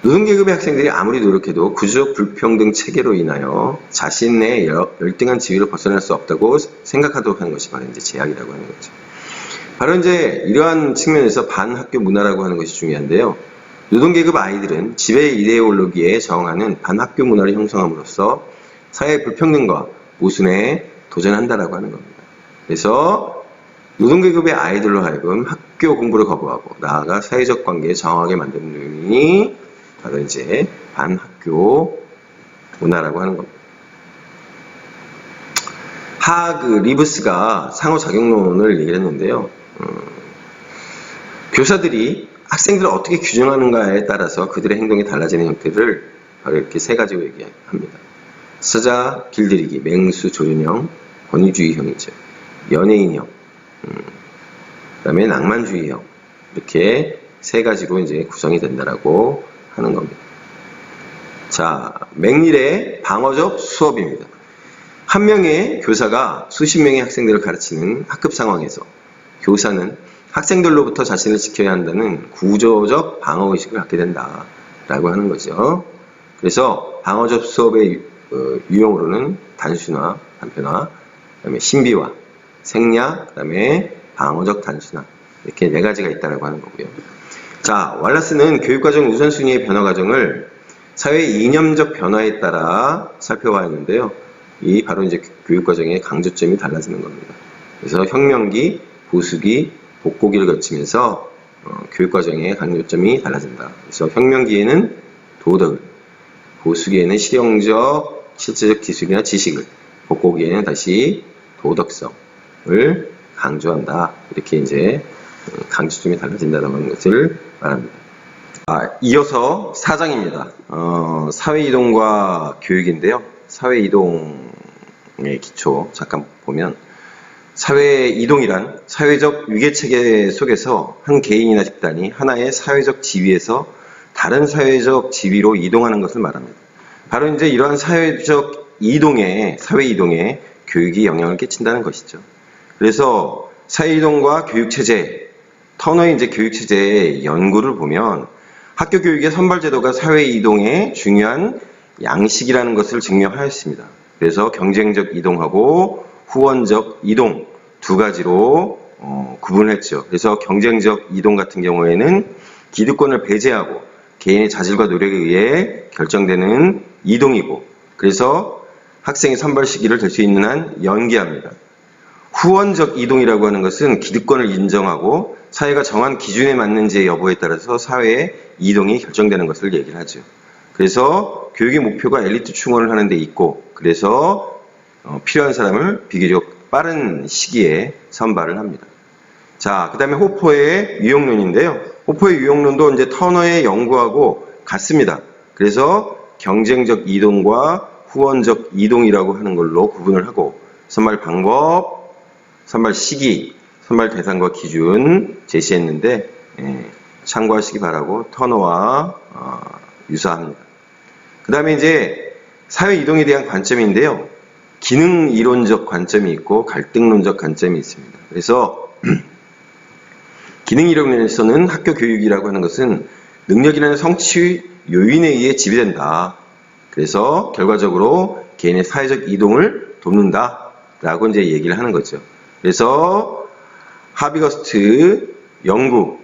노동계급의 학생들이 아무리 노력해도 구조적 불평등 체계로 인하여 자신의 열등한 지위를 벗어날 수 없다고 생각하도록 하는 것이 바로 이제 제약이라고 하는 거죠. 바로 이제 이러한 측면에서 반학교 문화라고 하는 것이 중요한데요. 노동계급 아이들은 지배 이데올로기에 저항하는 반학교 문화를 형성함으로써 사회 불평등과 모순에 도전한다라고 하는 겁니다. 그래서 노동계급의 아이들로 하여금 학교 공부를 거부하고 나아가 사회적 관계에 저항하게 만드는 요인이 바로 이제 반학교 문화라고 하는 겁니다. 리브스가 상호작용론을 얘기를 했는데요. 교사들이 학생들을 어떻게 규정하는가에 따라서 그들의 행동이 달라지는 형태를 바로 이렇게 세 가지로 얘기합니다. 서자, 길들이기, 맹수, 조윤형, 권위주의형이죠. 연예인형, 그다음에 낭만주의형, 이렇게 세 가지로 이제 구성이 된다라고 하는 겁니다. 자, 맥닐의 방어적 수업입니다. 한 명의 교사가 수십 명의 학생들을 가르치는 학급 상황에서 교사는 학생들로부터 자신을 지켜야 한다는 구조적 방어의식을 갖게 된다라고 하는 거죠. 그래서 방어적 수업의 유형으로는 단순화, 단편화, 그다음에 신비화, 생략, 그다음에 방어적 단순화, 이렇게 네 가지가 있다라고 하는 거고요. 자, 왈라스는 교육과정 우선순위의 변화 과정을 사회의 이념적 변화에 따라 살펴봐야하는데요. 이 바로 이제 교육과정의 강조점이 달라지는 겁니다. 그래서 혁명기, 보수기, 복고기를 거치면서 교육과정의 강조점이 달라진다. 그래서 혁명기에는 도덕을, 보수기에는 실용적, 실제적 기술이나 지식을, 복고기에는 다시 도덕성을 강조한다. 이렇게 이제 강조점이 달라진다는 것을 말합니다. 이어서 4장입니다. 사회이동과 교육인데요. 사회이동의 기초 잠깐 보면 사회이동이란 사회적 위계체계 속에서 한 개인이나 집단이 하나의 사회적 지위에서 다른 사회적 지위로 이동하는 것을 말합니다. 바로 이제 이러한 사회적 사회이동에 교육이 영향을 끼친다는 것이죠. 그래서 사회이동과 교육체제, 터너의 이제 교육체제의 연구를 보면 학교 교육의 선발제도가 사회이동의 중요한 양식이라는 것을 증명하였습니다. 그래서 경쟁적 이동하고 후원적 이동 두 가지로 구분했죠. 그래서 경쟁적 이동 같은 경우에는 기득권을 배제하고 개인의 자질과 노력에 의해 결정되는 이동이고, 그래서 학생의 선발 시기를 될 수 있는 한 연기합니다. 후원적 이동이라고 하는 것은 기득권을 인정하고 사회가 정한 기준에 맞는지의 여부에 따라서 사회의 이동이 결정되는 것을 얘기를 하죠. 그래서 교육의 목표가 엘리트 충원을 하는 데 있고, 그래서 필요한 사람을 비교적 빠른 시기에 선발을 합니다. 자, 그 다음에 호퍼의 유형론인데요. 호퍼의 유형론도 이제 터너의 연구하고 같습니다. 그래서 경쟁적 이동과 후원적 이동이라고 하는 걸로 구분을 하고, 선발 방법, 선발 시기, 선발 대상과 기준 제시했는데 참고하시기 바라고 터너와 유사합니다. 그 다음에 이제 사회 이동에 대한 관점인데요. 기능 이론적 관점이 있고 갈등론적 관점이 있습니다. 그래서 기능 이론에서는 학교 교육이라고 하는 것은 능력이라는 성취 요인에 의해 지배된다. 그래서 결과적으로 개인의 사회적 이동을 돕는다라고 이제 얘기를 하는 거죠. 그래서 하비거스트 연구,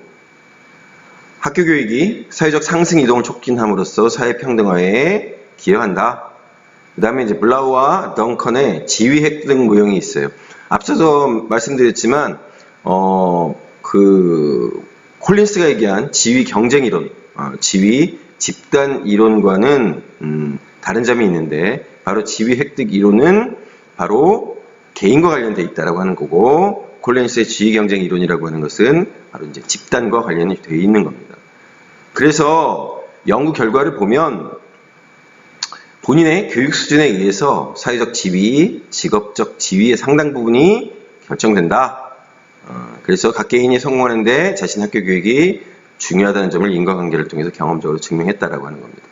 학교 교육이 사회적 상승 이동을 촉진함으로써 사회 평등화에 기여한다. 그 다음에 이제 블라우와 덩컨의 지위 획득 모형이 있어요. 앞서서 말씀드렸지만 콜린스가 얘기한 지위 경쟁 이론, 지위 집단 이론과는 다른 점이 있는데, 바로 지위 획득 이론은 바로 개인과 관련되어 있다라고 하는 거고, 콜린스의 지위 경쟁 이론이라고 하는 것은 바로 이제 집단과 관련이 되어 있는 겁니다. 그래서 연구 결과를 보면 본인의 교육 수준에 의해서 사회적 지위, 직업적 지위의 상당 부분이 결정된다. 그래서 각 개인이 성공하는데 자신 학교 교육이 중요하다는 점을 인과관계를 통해서 경험적으로 증명했다라고 하는 겁니다.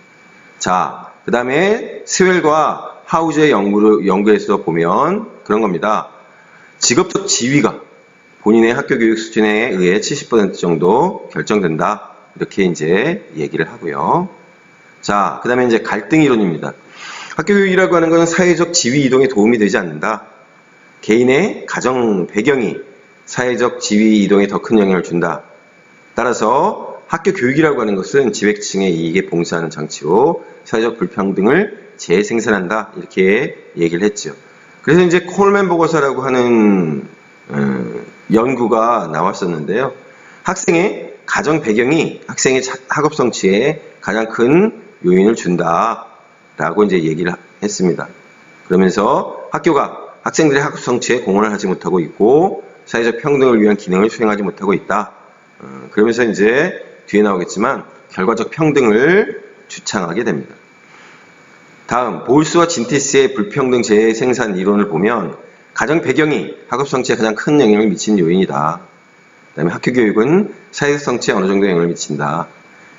자, 그 다음에 스웰과 하우즈의 연구에서 보면 그런 겁니다. 직업적 지위가 본인의 학교 교육 수준에 의해 70% 정도 결정된다. 이렇게 이제 얘기를 하고요. 자, 그 다음에 이제 갈등 이론입니다. 학교 교육이라고 하는 것은 사회적 지위 이동에 도움이 되지 않는다. 개인의 가정 배경이 사회적 지위 이동에 더 큰 영향을 준다. 따라서 학교 교육이라고 하는 것은 지배층의 이익에 봉사하는 장치로 사회적 불평등을 재생산한다. 이렇게 얘기를 했죠. 그래서 이제 콜맨 보고서라고 하는 연구가 나왔었는데요. 학생의 가정 배경이 학생의 학업 성취에 가장 큰 요인을 준다라고 이제 얘기를 했습니다. 그러면서 학교가 학생들의 학업 성취에 공헌을 하지 못하고 있고 사회적 평등을 위한 기능을 수행하지 못하고 있다. 그러면서 이제 뒤에 나오겠지만 결과적 평등을 주창하게 됩니다. 다음, 볼스와 진티스의 불평등 재생산 이론을 보면 가정 배경이 학업 성취에 가장 큰 영향을 미치는 요인이다. 그 다음에 학교 교육은 사회적 성취에 어느 정도 영향을 미친다.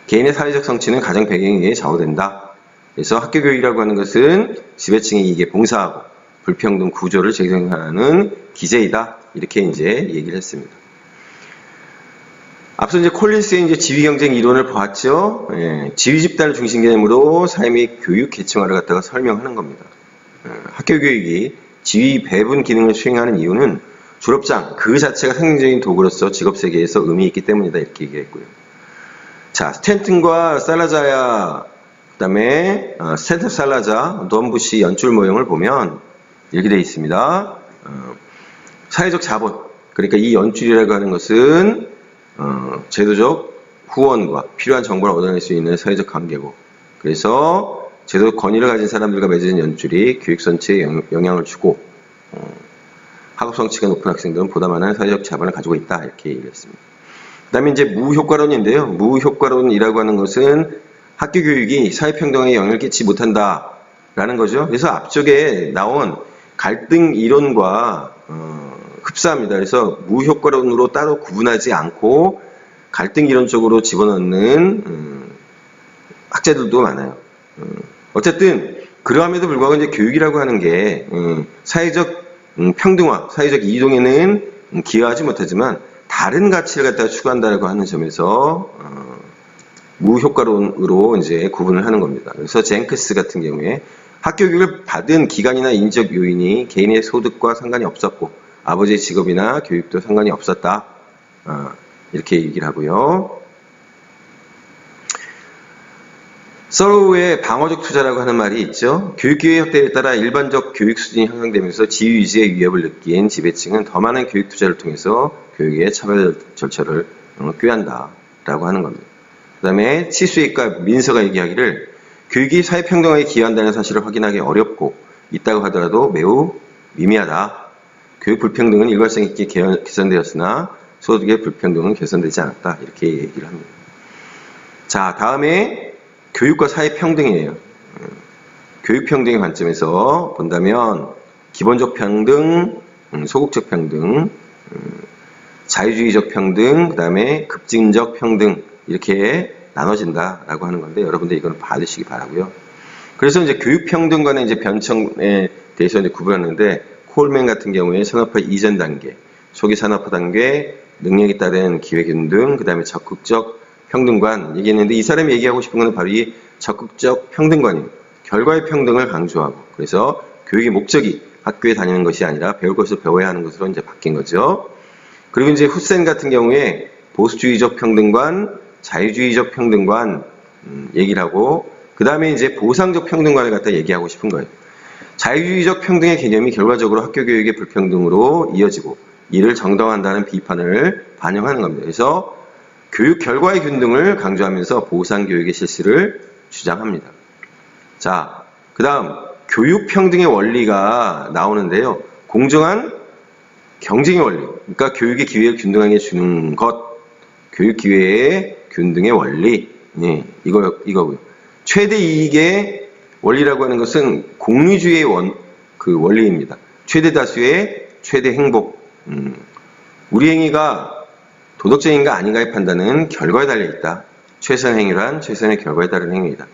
개인의 사회적 성취는 가정 배경에 의해 좌우된다. 그래서 학교 교육이라고 하는 것은 지배층의 이익에 봉사하고 불평등 구조를 재생산하는 기제이다. 이렇게 이제 얘기를 했습니다. 앞서 이제 콜린스의 이제 지위 경쟁 이론을 보았죠. 지위 집단을 중심 개념으로 사회 및 교육 계층화를 갖다가 설명하는 겁니다. 학교 교육이 지위 배분 기능을 수행하는 이유는 졸업장 그 자체가 상징적인 도구로서 직업 세계에서 의미 있기 때문이다. 이렇게 얘기했고요. 자, 스탠튼과 살라자야, 그 다음에 스탠튼 살라자, 노원부시 연출 모형을 보면 이렇게 되어 있습니다. 사회적 자본, 그러니까 이 연출이라고 하는 것은 제도적 후원과 필요한 정보를 얻어낼 수 있는 사회적 관계고, 그래서 제도적 권위를 가진 사람들과 맺어진 연출이 교육 전체에 영향을 주고 학업 성취가 높은 학생들은 보다 많은 사회적 자본을 가지고 있다, 이렇게 얘기를 했습니다. 그 다음에 이제 무효과론인데요. 무효과론이라고 하는 것은 학교 교육이 사회평등에 영향을 끼치지 못한다라는 거죠. 그래서 앞쪽에 나온 갈등 이론과 흡사합니다. 그래서 무효과론으로 따로 구분하지 않고 갈등 이론 쪽으로 집어넣는 학자들도 많아요. 어쨌든 그러함에도 불구하고 이제 교육이라고 하는 게 사회적 평등화, 사회적 이동에는 기여하지 못하지만 다른 가치를 갖다가 추구한다라고 하는 점에서 무효과론으로 이제 구분을 하는 겁니다. 그래서 젠크스 같은 경우에 학교 교육을 받은 기간이나 인적 요인이 개인의 소득과 상관이 없었고 아버지의 직업이나 교육도 상관이 없었다. 이렇게 얘기를 하고요. 서로의 방어적 투자라고 하는 말이 있죠. 교육기회 확대에 따라 일반적 교육 수준이 향상되면서 지위 유지의 위협을 느낀 지배층은 더 많은 교육 투자를 통해서 교육의 차별 절차를 꾀한다라고 하는 겁니다. 그 다음에 치수익과 민서가 얘기하기를 교육이 사회평등하게 기여한다는 사실을 확인하기 어렵고 있다고 하더라도 매우 미미하다. 교육 불평등은 일관성 있게 개선되었으나 소득의 불평등은 개선되지 않았다. 이렇게 얘기를 합니다. 자, 다음에 교육과 사회평등이에요. 교육평등의 관점에서 본다면 기본적 평등, 소극적 평등, 자유주의적 평등, 그 다음에 급진적 평등 이렇게 나눠진다라고 하는 건데 여러분들 이거는 받으시기 바라고요. 그래서 이제 교육평등과는 이제 변청에 대해서 이제 구분하는데 콜맨 같은 경우에 산업화 이전 단계, 초기 산업화 단계, 능력에 따른 기회균등, 그 다음에 적극적 평등관 얘기했는데 이 사람이 얘기하고 싶은 것은 바로 이 적극적 평등관입니다. 결과의 평등을 강조하고 그래서 교육의 목적이 학교에 다니는 것이 아니라 배울 것을 배워야 하는 것으로 이제 바뀐 거죠. 그리고 이제 후센 같은 경우에 보수주의적 평등관, 자유주의적 평등관 얘기를 하고 그 다음에 이제 보상적 평등관을 갖다 얘기하고 싶은 거예요. 자유주의적 평등의 개념이 결과적으로 학교 교육의 불평등으로 이어지고 이를 정당화한다는 비판을 반영하는 겁니다. 그래서 교육 결과의 균등을 강조하면서 보상교육의 실시를 주장합니다. 자, 그 다음 교육평등의 원리가 나오는데요. 공정한 경쟁의 원리, 그러니까 교육의 기회를 균등하게 주는 것, 교육 기회의 균등의 원리, 이거고요. 최대 이익의 원리라고 하는 것은 공유주의의 원리입니다. 최대 다수의 최대 행복. 우리 행위가 도덕적인가 아닌가의 판단은 결과에 달려있다. 최선의 행위란 최선의 결과에 따른 행위이다.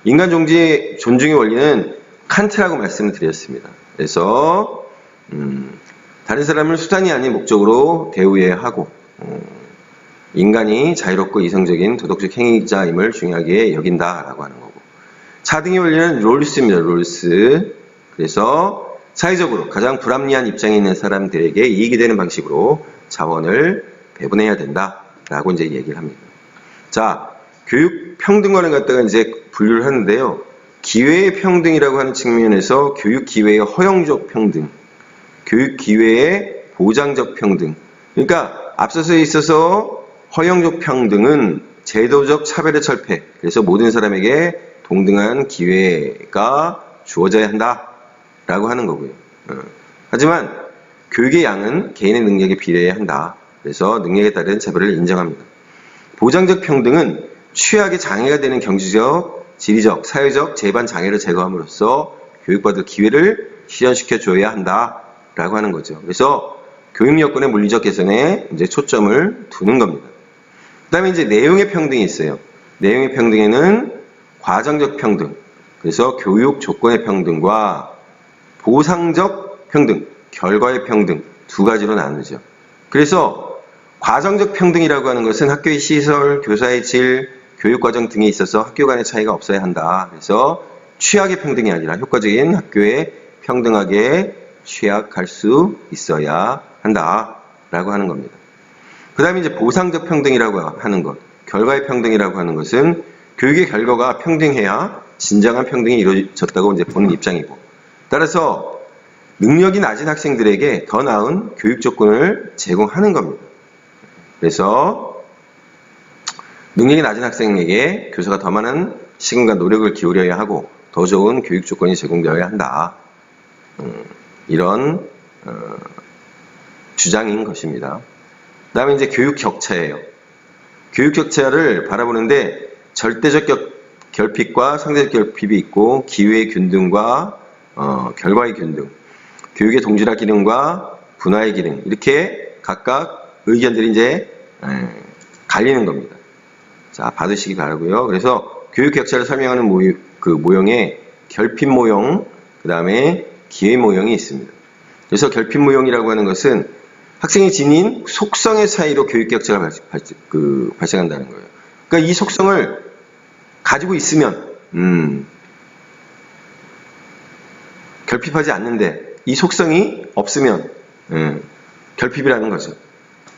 인간 존중의 원리는 칸트라고 말씀을 드렸습니다. 그래서 다른 사람을 수단이 아닌 목적으로 대우해야 하고 인간이 자유롭고 이성적인 도덕적 행위자임을 중요하게 여긴다라고 하는 거고 차등의 원리는 롤스입니다. 롤스. 그래서 사회적으로 가장 불합리한 입장에 있는 사람들에게 이익이 되는 방식으로 자원을 배분해야 된다라고 이제 얘기를 합니다. 자, 교육 평등관을 갖다가 이제 분류를 하는데요. 기회의 평등이라고 하는 측면에서 교육 기회의 허용적 평등, 교육 기회의 보장적 평등. 그러니까 앞서서 있어서 허용적 평등은 제도적 차별의 철폐. 그래서 모든 사람에게 동등한 기회가 주어져야 한다라고 하는 거고요. 하지만 교육의 양은 개인의 능력에 비례해야 한다. 그래서 능력에 따른 차별을 인정합니다. 보장적 평등은 취약에 장애가 되는 경제적, 지리적, 사회적 재반 장애를 제거함으로써 교육받을 기회를 실현시켜 줘야 한다라고 하는 거죠. 그래서 교육 여건의 물리적 개선에 이제 초점을 두는 겁니다. 그다음에 이제 내용의 평등이 있어요. 내용의 평등에는 과정적 평등, 그래서 교육 조건의 평등과 보상적 평등, 결과의 평등 두 가지로 나누죠. 그래서 과정적 평등이라고 하는 것은 학교의 시설, 교사의 질, 교육과정 등에 있어서 학교 간의 차이가 없어야 한다. 그래서 취약의 평등이 아니라 효과적인 학교에 평등하게 취약할 수 있어야 한다라고 하는 겁니다. 그 다음에 이제 보상적 평등이라고 하는 것. 결과의 평등이라고 하는 것은 교육의 결과가 평등해야 진정한 평등이 이루어졌다고 이제 보는 입장이고, 따라서 능력이 낮은 학생들에게 더 나은 교육 조건을 제공하는 겁니다. 그래서 능력이 낮은 학생에게 교사가 더 많은 시간과 노력을 기울여야 하고 더 좋은 교육 조건이 제공되어야 한다. 이런 주장인 것입니다. 그 다음에 이제 교육 격차예요. 교육 격차를 바라보는데 절대적 결핍과 상대적 결핍이 있고 기회의 균등과 결과의 균등, 교육의 동질화 기능과 분화의 기능, 이렇게 각각 의견들이 이제 갈리는 겁니다. 자, 받으시기 바라고요. 그래서 교육 격차를 설명하는 모형에 결핍 모형, 그 다음에 기회 모형이 있습니다. 그래서 결핍 모형이라고 하는 것은 학생이 지닌 속성의 차이로 교육 격차가 발생한다는 거예요. 그러니까 이 속성을 가지고 있으면 결핍하지 않는데 이 속성이 없으면 결핍이라는 거죠.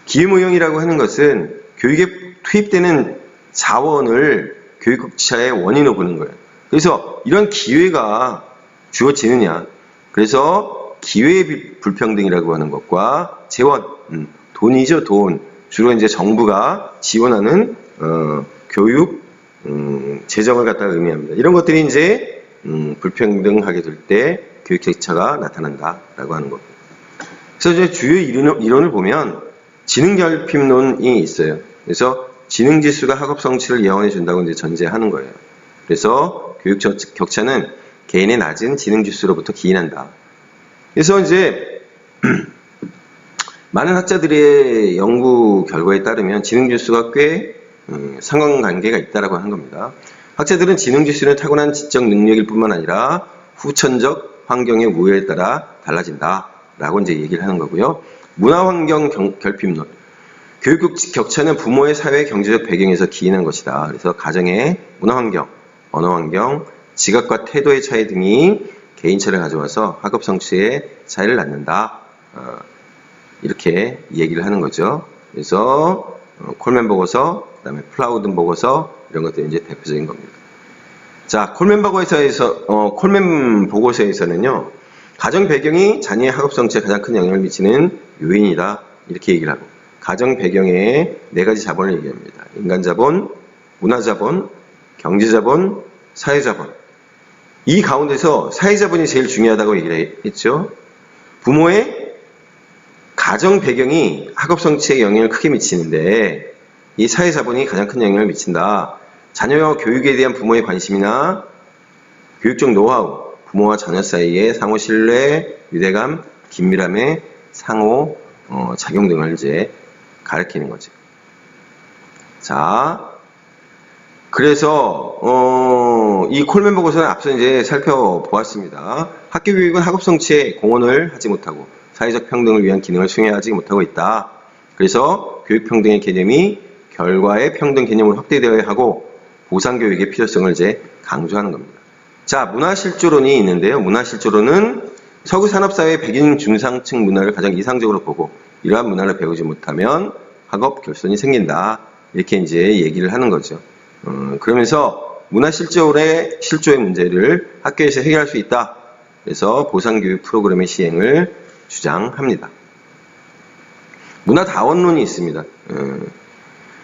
기회 모형이라고 하는 것은 교육에 투입되는 자원을 교육 격차의 원인으로 보는 거예요. 그래서 이런 기회가 주어지느냐, 그래서 기회의 불평등이라고 하는 것과 재원, 돈이죠, 돈. 주로 이제 정부가 지원하는 교육 재정을 갖다가 의미합니다. 이런 것들이 이제 불평등하게 될 때 교육 격차가 나타난다라고 하는 겁니다. 그래서 이제 주요 이론을 보면 지능 결핍론이 있어요. 그래서 지능 지수가 학업 성취를 예언해 준다고 이제 전제하는 거예요. 그래서 교육 격차는 개인의 낮은 지능 지수로부터 기인한다. 그래서 이제 많은 학자들의 연구 결과에 따르면 지능 지수가 꽤 상관관계가 있다라고 하는 겁니다. 학자들은 지능 지수는 타고난 지적 능력일 뿐만 아니라 후천적 환경의 우열에 따라 달라진다라고 이제 얘기를 하는 거고요. 문화환경 결핍론. 교육 격차는 부모의 사회 경제적 배경에서 기인한 것이다. 그래서 가정의 문화환경, 언어환경, 지각과 태도의 차이 등이 개인차를 가져와서 학업 성취에 차이를 낳는다. 이렇게 얘기를 하는 거죠. 그래서 콜맨 보고서, 그 다음에 플라우든 보고서, 이런 것들이 이제 대표적인 겁니다. 자, 콜맨 보고서에서는요, 가정 배경이 자녀의 학업 성취에 가장 큰 영향을 미치는 요인이다. 이렇게 얘기를 하고, 가정 배경에 4가지 자본을 얘기합니다. 인간 자본, 문화 자본, 경제 자본, 사회 자본. 이 가운데서 사회 자본이 제일 중요하다고 얘기를 했죠. 부모의 가정 배경이 학업 성취에 영향을 크게 미치는데 이 사회 자본이 가장 큰 영향을 미친다. 자녀와 교육에 대한 부모의 관심이나 교육적 노하우, 부모와 자녀 사이의 상호 신뢰, 유대감, 긴밀함의 상호 작용 등을 이제 가리키는 거죠. 자, 그래서 이 콜맨 보고서는 앞서 이제 살펴보았습니다. 학교 교육은 학업 성취에 공헌을 하지 못하고 사회적 평등을 위한 기능을 수행하지 못하고 있다. 그래서 교육 평등의 개념이 결과의 평등 개념으로 확대되어야 하고 보상 교육의 필요성을 이제 강조하는 겁니다. 자, 문화실조론이 있는데요. 문화실조론은 서구 산업사회의 백인 중상층 문화를 가장 이상적으로 보고 이러한 문화를 배우지 못하면 학업 결손이 생긴다. 이렇게 이제 얘기를 하는 거죠. 그러면서 문화실조의 문제를 학교에서 해결할 수 있다. 그래서 보상교육 프로그램의 시행을 주장합니다. 문화다원론이 있습니다.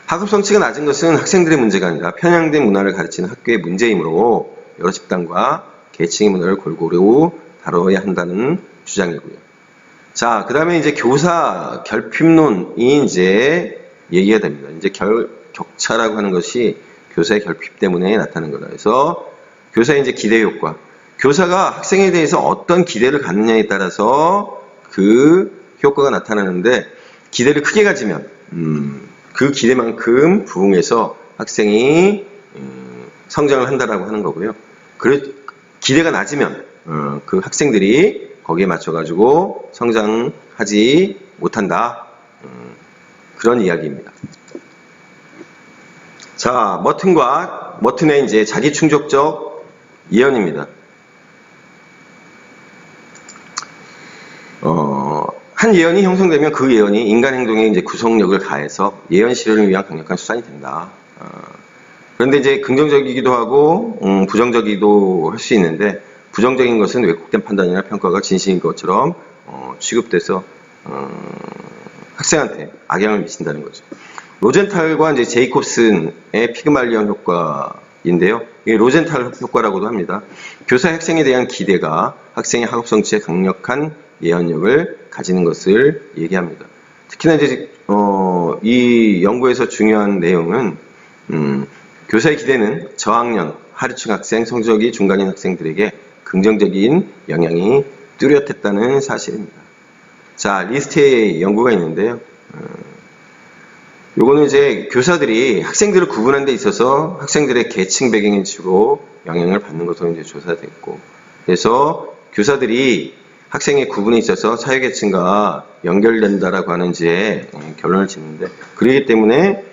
학업 성취가 낮은 것은 학생들의 문제가 아니라 편향된 문화를 가르치는 학교의 문제이므로 여러 집단과 계층의 문화를 골고루 다뤄야 한다는 주장이고요. 자, 그 다음에 이제 교사 결핍론이 이제 얘기가 됩니다. 이제 격차라고 하는 것이 교사의 결핍 때문에 나타나는 거다. 그래서 교사의 이제 기대 효과. 교사가 학생에 대해서 어떤 기대를 갖느냐에 따라서 그 효과가 나타나는데 기대를 크게 가지면 그 기대만큼 부응해서 학생이 성장을 한다라고 하는 거고요. 기대가 낮으면 그 학생들이 거기에 맞춰가지고 성장하지 못한다. 그런 이야기입니다. 자, 머튼의 이제 자기 충족적 예언입니다. 한 예언이 형성되면 그 예언이 인간 행동에 이제 구속력을 가해서 예언 실현을 위한 강력한 수단이 된다. 그런데 이제 긍정적이기도 하고 부정적이기도 할 수 있는데, 부정적인 것은 왜곡된 판단이나 평가가 진실인 것처럼 취급돼서 학생한테 악영향을 미친다는 거죠. 로젠탈과 이제 제이콥슨의 피그말리언 효과인데요. 이 로젠탈 효과라고도 합니다. 교사 학생에 대한 기대가 학생의 학업 성취에 강력한 예언력을 가지는 것을 얘기합니다. 특히나 이제 이 연구에서 중요한 내용은 교사의 기대는 저학년, 하류층 학생, 성적이 중간인 학생들에게 긍정적인 영향이 뚜렷했다는 사실입니다. 자, 리스트의 연구가 있는데요. 요거는 이제 교사들이 학생들을 구분하는 데 있어서 학생들의 계층 배경에 주로 영향을 받는 것으로 이제 조사됐고, 그래서 교사들이 학생의 구분에 있어서 사회계층과 연결된다라고 하는 이제 결론을 짓는데, 그렇기 때문에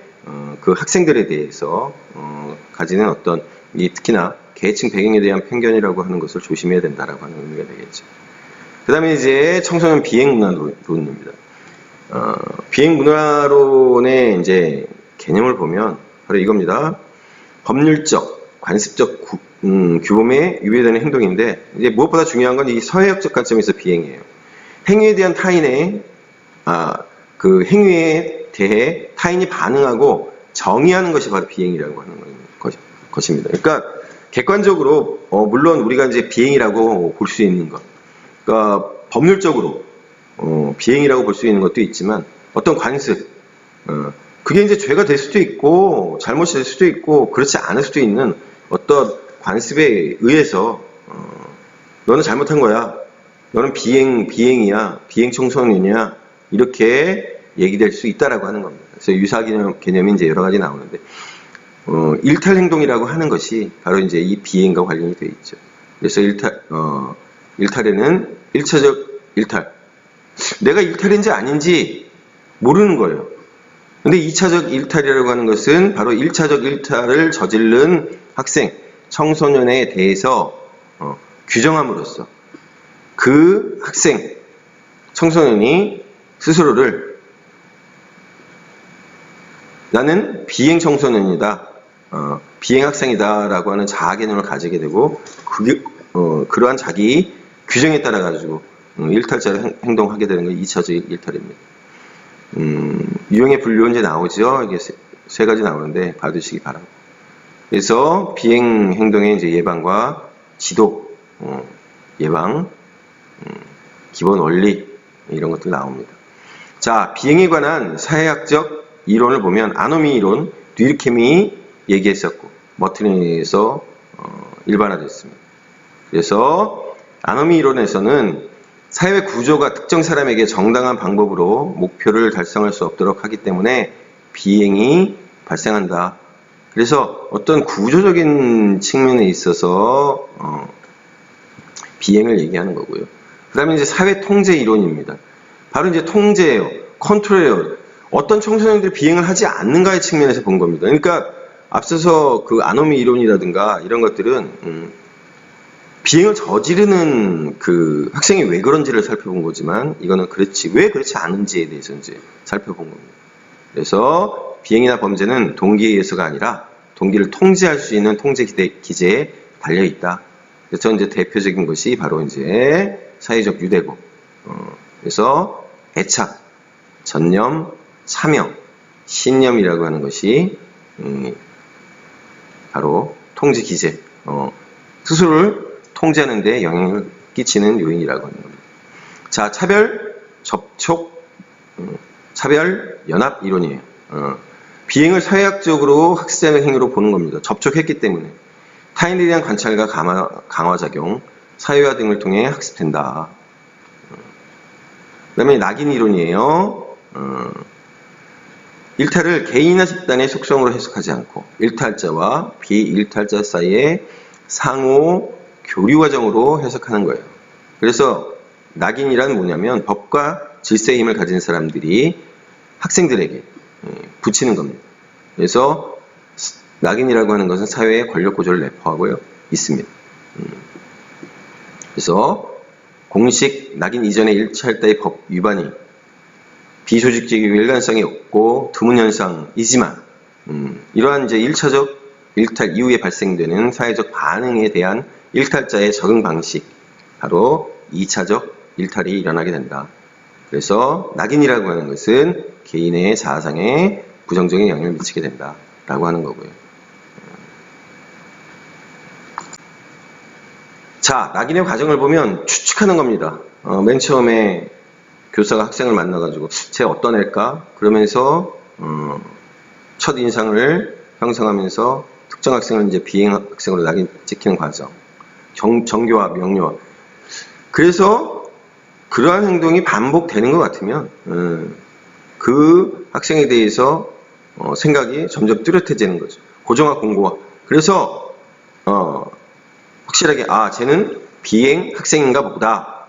그 학생들에 대해서 가지는 어떤 특히나 계층 배경에 대한 편견이라고 하는 것을 조심해야 된다라고 하는 의미가 되겠죠. 그 다음에 이제 청소년 비행문화론입니다. 비행문화론의 이제 개념을 보면 바로 이겁니다. 법률적, 관습적 규범에 위배되는 행동인데, 이제 무엇보다 중요한 건 이 사회학적 관점에서 비행이에요. 행위에 대한 타인의 그 행위에 대해 타인이 반응하고 정의하는 것이 바로 비행이라고 하는 것입니다. 그러니까 객관적으로 물론 우리가 이제 비행이라고 볼 수 있는 것, 그러니까 법률적으로 비행이라고 볼 수 있는 것도 있지만, 어떤 관습, 그게 이제 죄가 될 수도 있고 잘못이 될 수도 있고 그렇지 않을 수도 있는 어떤 관습에 의해서 너는 잘못한 거야, 너는 비행이야, 비행 청소년이야, 이렇게 얘기될 수 있다라고 하는 겁니다. 그래서 유사 개념이 이제 여러 가지 나오는데, 일탈 행동이라고 하는 것이 바로 이제 이 비행과 관련이 되어 있죠. 그래서 일탈에는 1차적 일탈, 내가 일탈인지 아닌지 모르는 거예요. 근데 2차적 일탈이라고 하는 것은 바로 1차적 일탈을 저지른 학생, 청소년에 대해서 규정함으로써 그 학생, 청소년이 스스로를 나는 비행 청소년이다, 비행 학생이다 라고 하는 자아 개념을 가지게 되고, 그러한 자기 규정에 따라 가지고 일탈자로 행동하게 되는 게 2차적 일탈입니다. 유형의 분류 이제 나오죠. 이게 세 가지 나오는데 봐두시기 바라고. 그래서 비행 행동의 이제 예방과 지도, 예방, 기본 원리, 이런 것들 나옵니다. 자, 비행에 관한 사회학적 이론을 보면 아노미 이론, 듀르켐이 얘기했었고 머트린에서 일반화됐습니다. 그래서 아노미 이론에서는 사회 구조가 특정 사람에게 정당한 방법으로 목표를 달성할 수 없도록 하기 때문에 비행이 발생한다. 그래서 어떤 구조적인 측면에 있어서 비행을 얘기하는 거고요. 그 다음에 이제 사회 통제 이론입니다. 바로 이제 통제예요. 컨트롤이에요. 어떤 청소년들이 비행을 하지 않는가의 측면에서 본 겁니다. 그러니까 앞서서 그 아노미 이론이라든가 이런 것들은 비행을 저지르는 그 학생이 왜 그런지를 살펴본 거지만, 이거는 왜 그렇지 않은지에 대해서 이제 살펴본 겁니다. 그래서 비행이나 범죄는 동기에 의해서가 아니라 동기를 통제할 수 있는 통제 기제에 달려 있다. 그래서 이제 대표적인 것이 바로 이제 사회적 유대고, 그래서 애착, 전념, 사명, 신념이라고 하는 것이 바로 통제 기제, 스스로를 통제하는 데 영향을 끼치는 요인이라고 하는 겁니다. 자, 차별, 접촉, 차별, 연합 이론이에요. 비행을 사회학적으로 학습자의 행위로 보는 겁니다. 접촉했기 때문에 타인에 대한 관찰과 강화작용, 사회화 등을 통해 학습된다. 그 다음에 낙인 이론이에요. 일탈을 개인이나 집단의 속성으로 해석하지 않고 일탈자와 비일탈자 사이의 상호 교류 과정으로 해석하는 거예요. 그래서 낙인이란 뭐냐면 법과 질서의 힘을 가진 사람들이 학생들에게 붙이는 겁니다. 그래서 낙인이라고 하는 것은 사회의 권력 구조를 내포하고 있습니다. 그래서 공식 낙인 이전의 일찰자의 법 위반이 비조직적이고 일관성이 없고 드문 현상이지만 이러한 이제 1차적 일탈 이후에 발생되는 사회적 반응에 대한 일탈자의 적응 방식, 바로 2차적 일탈이 일어나게 된다. 그래서 낙인이라고 하는 것은 개인의 자아상에 부정적인 영향을 미치게 된다라고 하는 거고요. 자, 낙인의 과정을 보면 추측하는 겁니다. 맨 처음에 교사가 학생을 만나가지고 쟤 어떤 애일까? 그러면서 첫 인상을 형성하면서 특정 학생을 이제 비행 학생으로 낙인 찍히는 과정, 정교화, 명료화. 그래서 그러한 행동이 반복되는 것 같으면 그 학생에 대해서 생각이 점점 뚜렷해지는 거죠. 고정화, 공고화. 그래서 확실하게 쟤는 비행 학생인가 보다.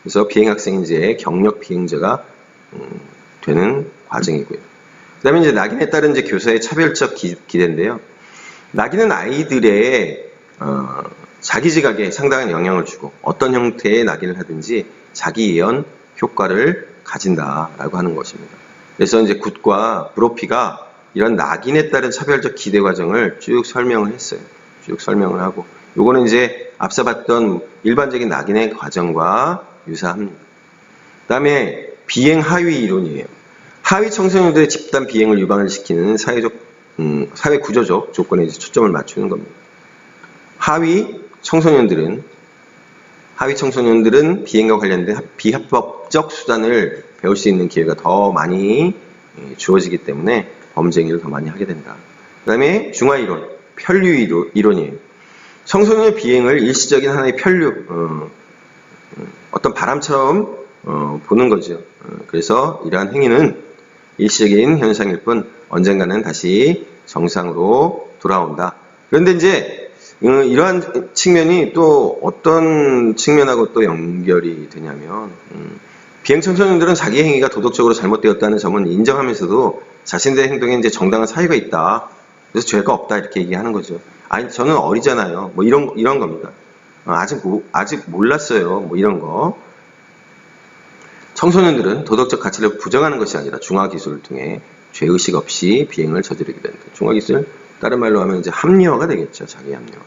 그래서 비행 학생이 이제 경력 비행자가 되는 과정이고요. 그 다음에 이제 낙인에 따른 이제 교사의 차별적 기대인데요. 낙인은 아이들의 자기 지각에 상당한 영향을 주고 어떤 형태의 낙인을 하든지 자기 예언 효과를 가진다라고 하는 것입니다. 그래서 이제 굿과 브로피가 이런 낙인에 따른 차별적 기대 과정을 쭉 설명을 했어요. 쭉 설명을 하고 요거는 이제 앞서 봤던 일반적인 낙인의 과정과 유사합니다. 그 다음에 비행 하위 이론이에요. 하위 청소년들의 집단 비행을 유발을 시키는 사회 구조적 조건에 이제 초점을 맞추는 겁니다. 하위 청소년들은 비행과 관련된 비합법적 수단을 배울 수 있는 기회가 더 많이 주어지기 때문에 범죄 행위를 더 많이 하게 된다. 그 다음에 중화 이론, 편류 이론이에요. 청소년의 비행을 일시적인 하나의 편류, 어떤 바람처럼 보는 거죠. 그래서 이러한 행위는 일시적인 현상일 뿐 언젠가는 다시 정상으로 돌아온다. 그런데 이제 이러한 측면이 또 어떤 측면하고 또 연결이 되냐면 비행 청소년들은 자기 행위가 도덕적으로 잘못되었다는 점은 인정하면서도 자신들의 행동에 이제 정당한 사유가 있다. 그래서 죄가 없다 이렇게 얘기하는 거죠. 아니 저는 어리잖아요. 뭐 이런 겁니다. 아직 몰랐어요. 뭐 이런 거. 청소년들은 도덕적 가치를 부정하는 것이 아니라 중화 기술을 통해 죄의식 없이 비행을 저지르게 된다. 중화 기술 다른 말로 하면 이제 합리화가 되겠죠. 자기 합리화.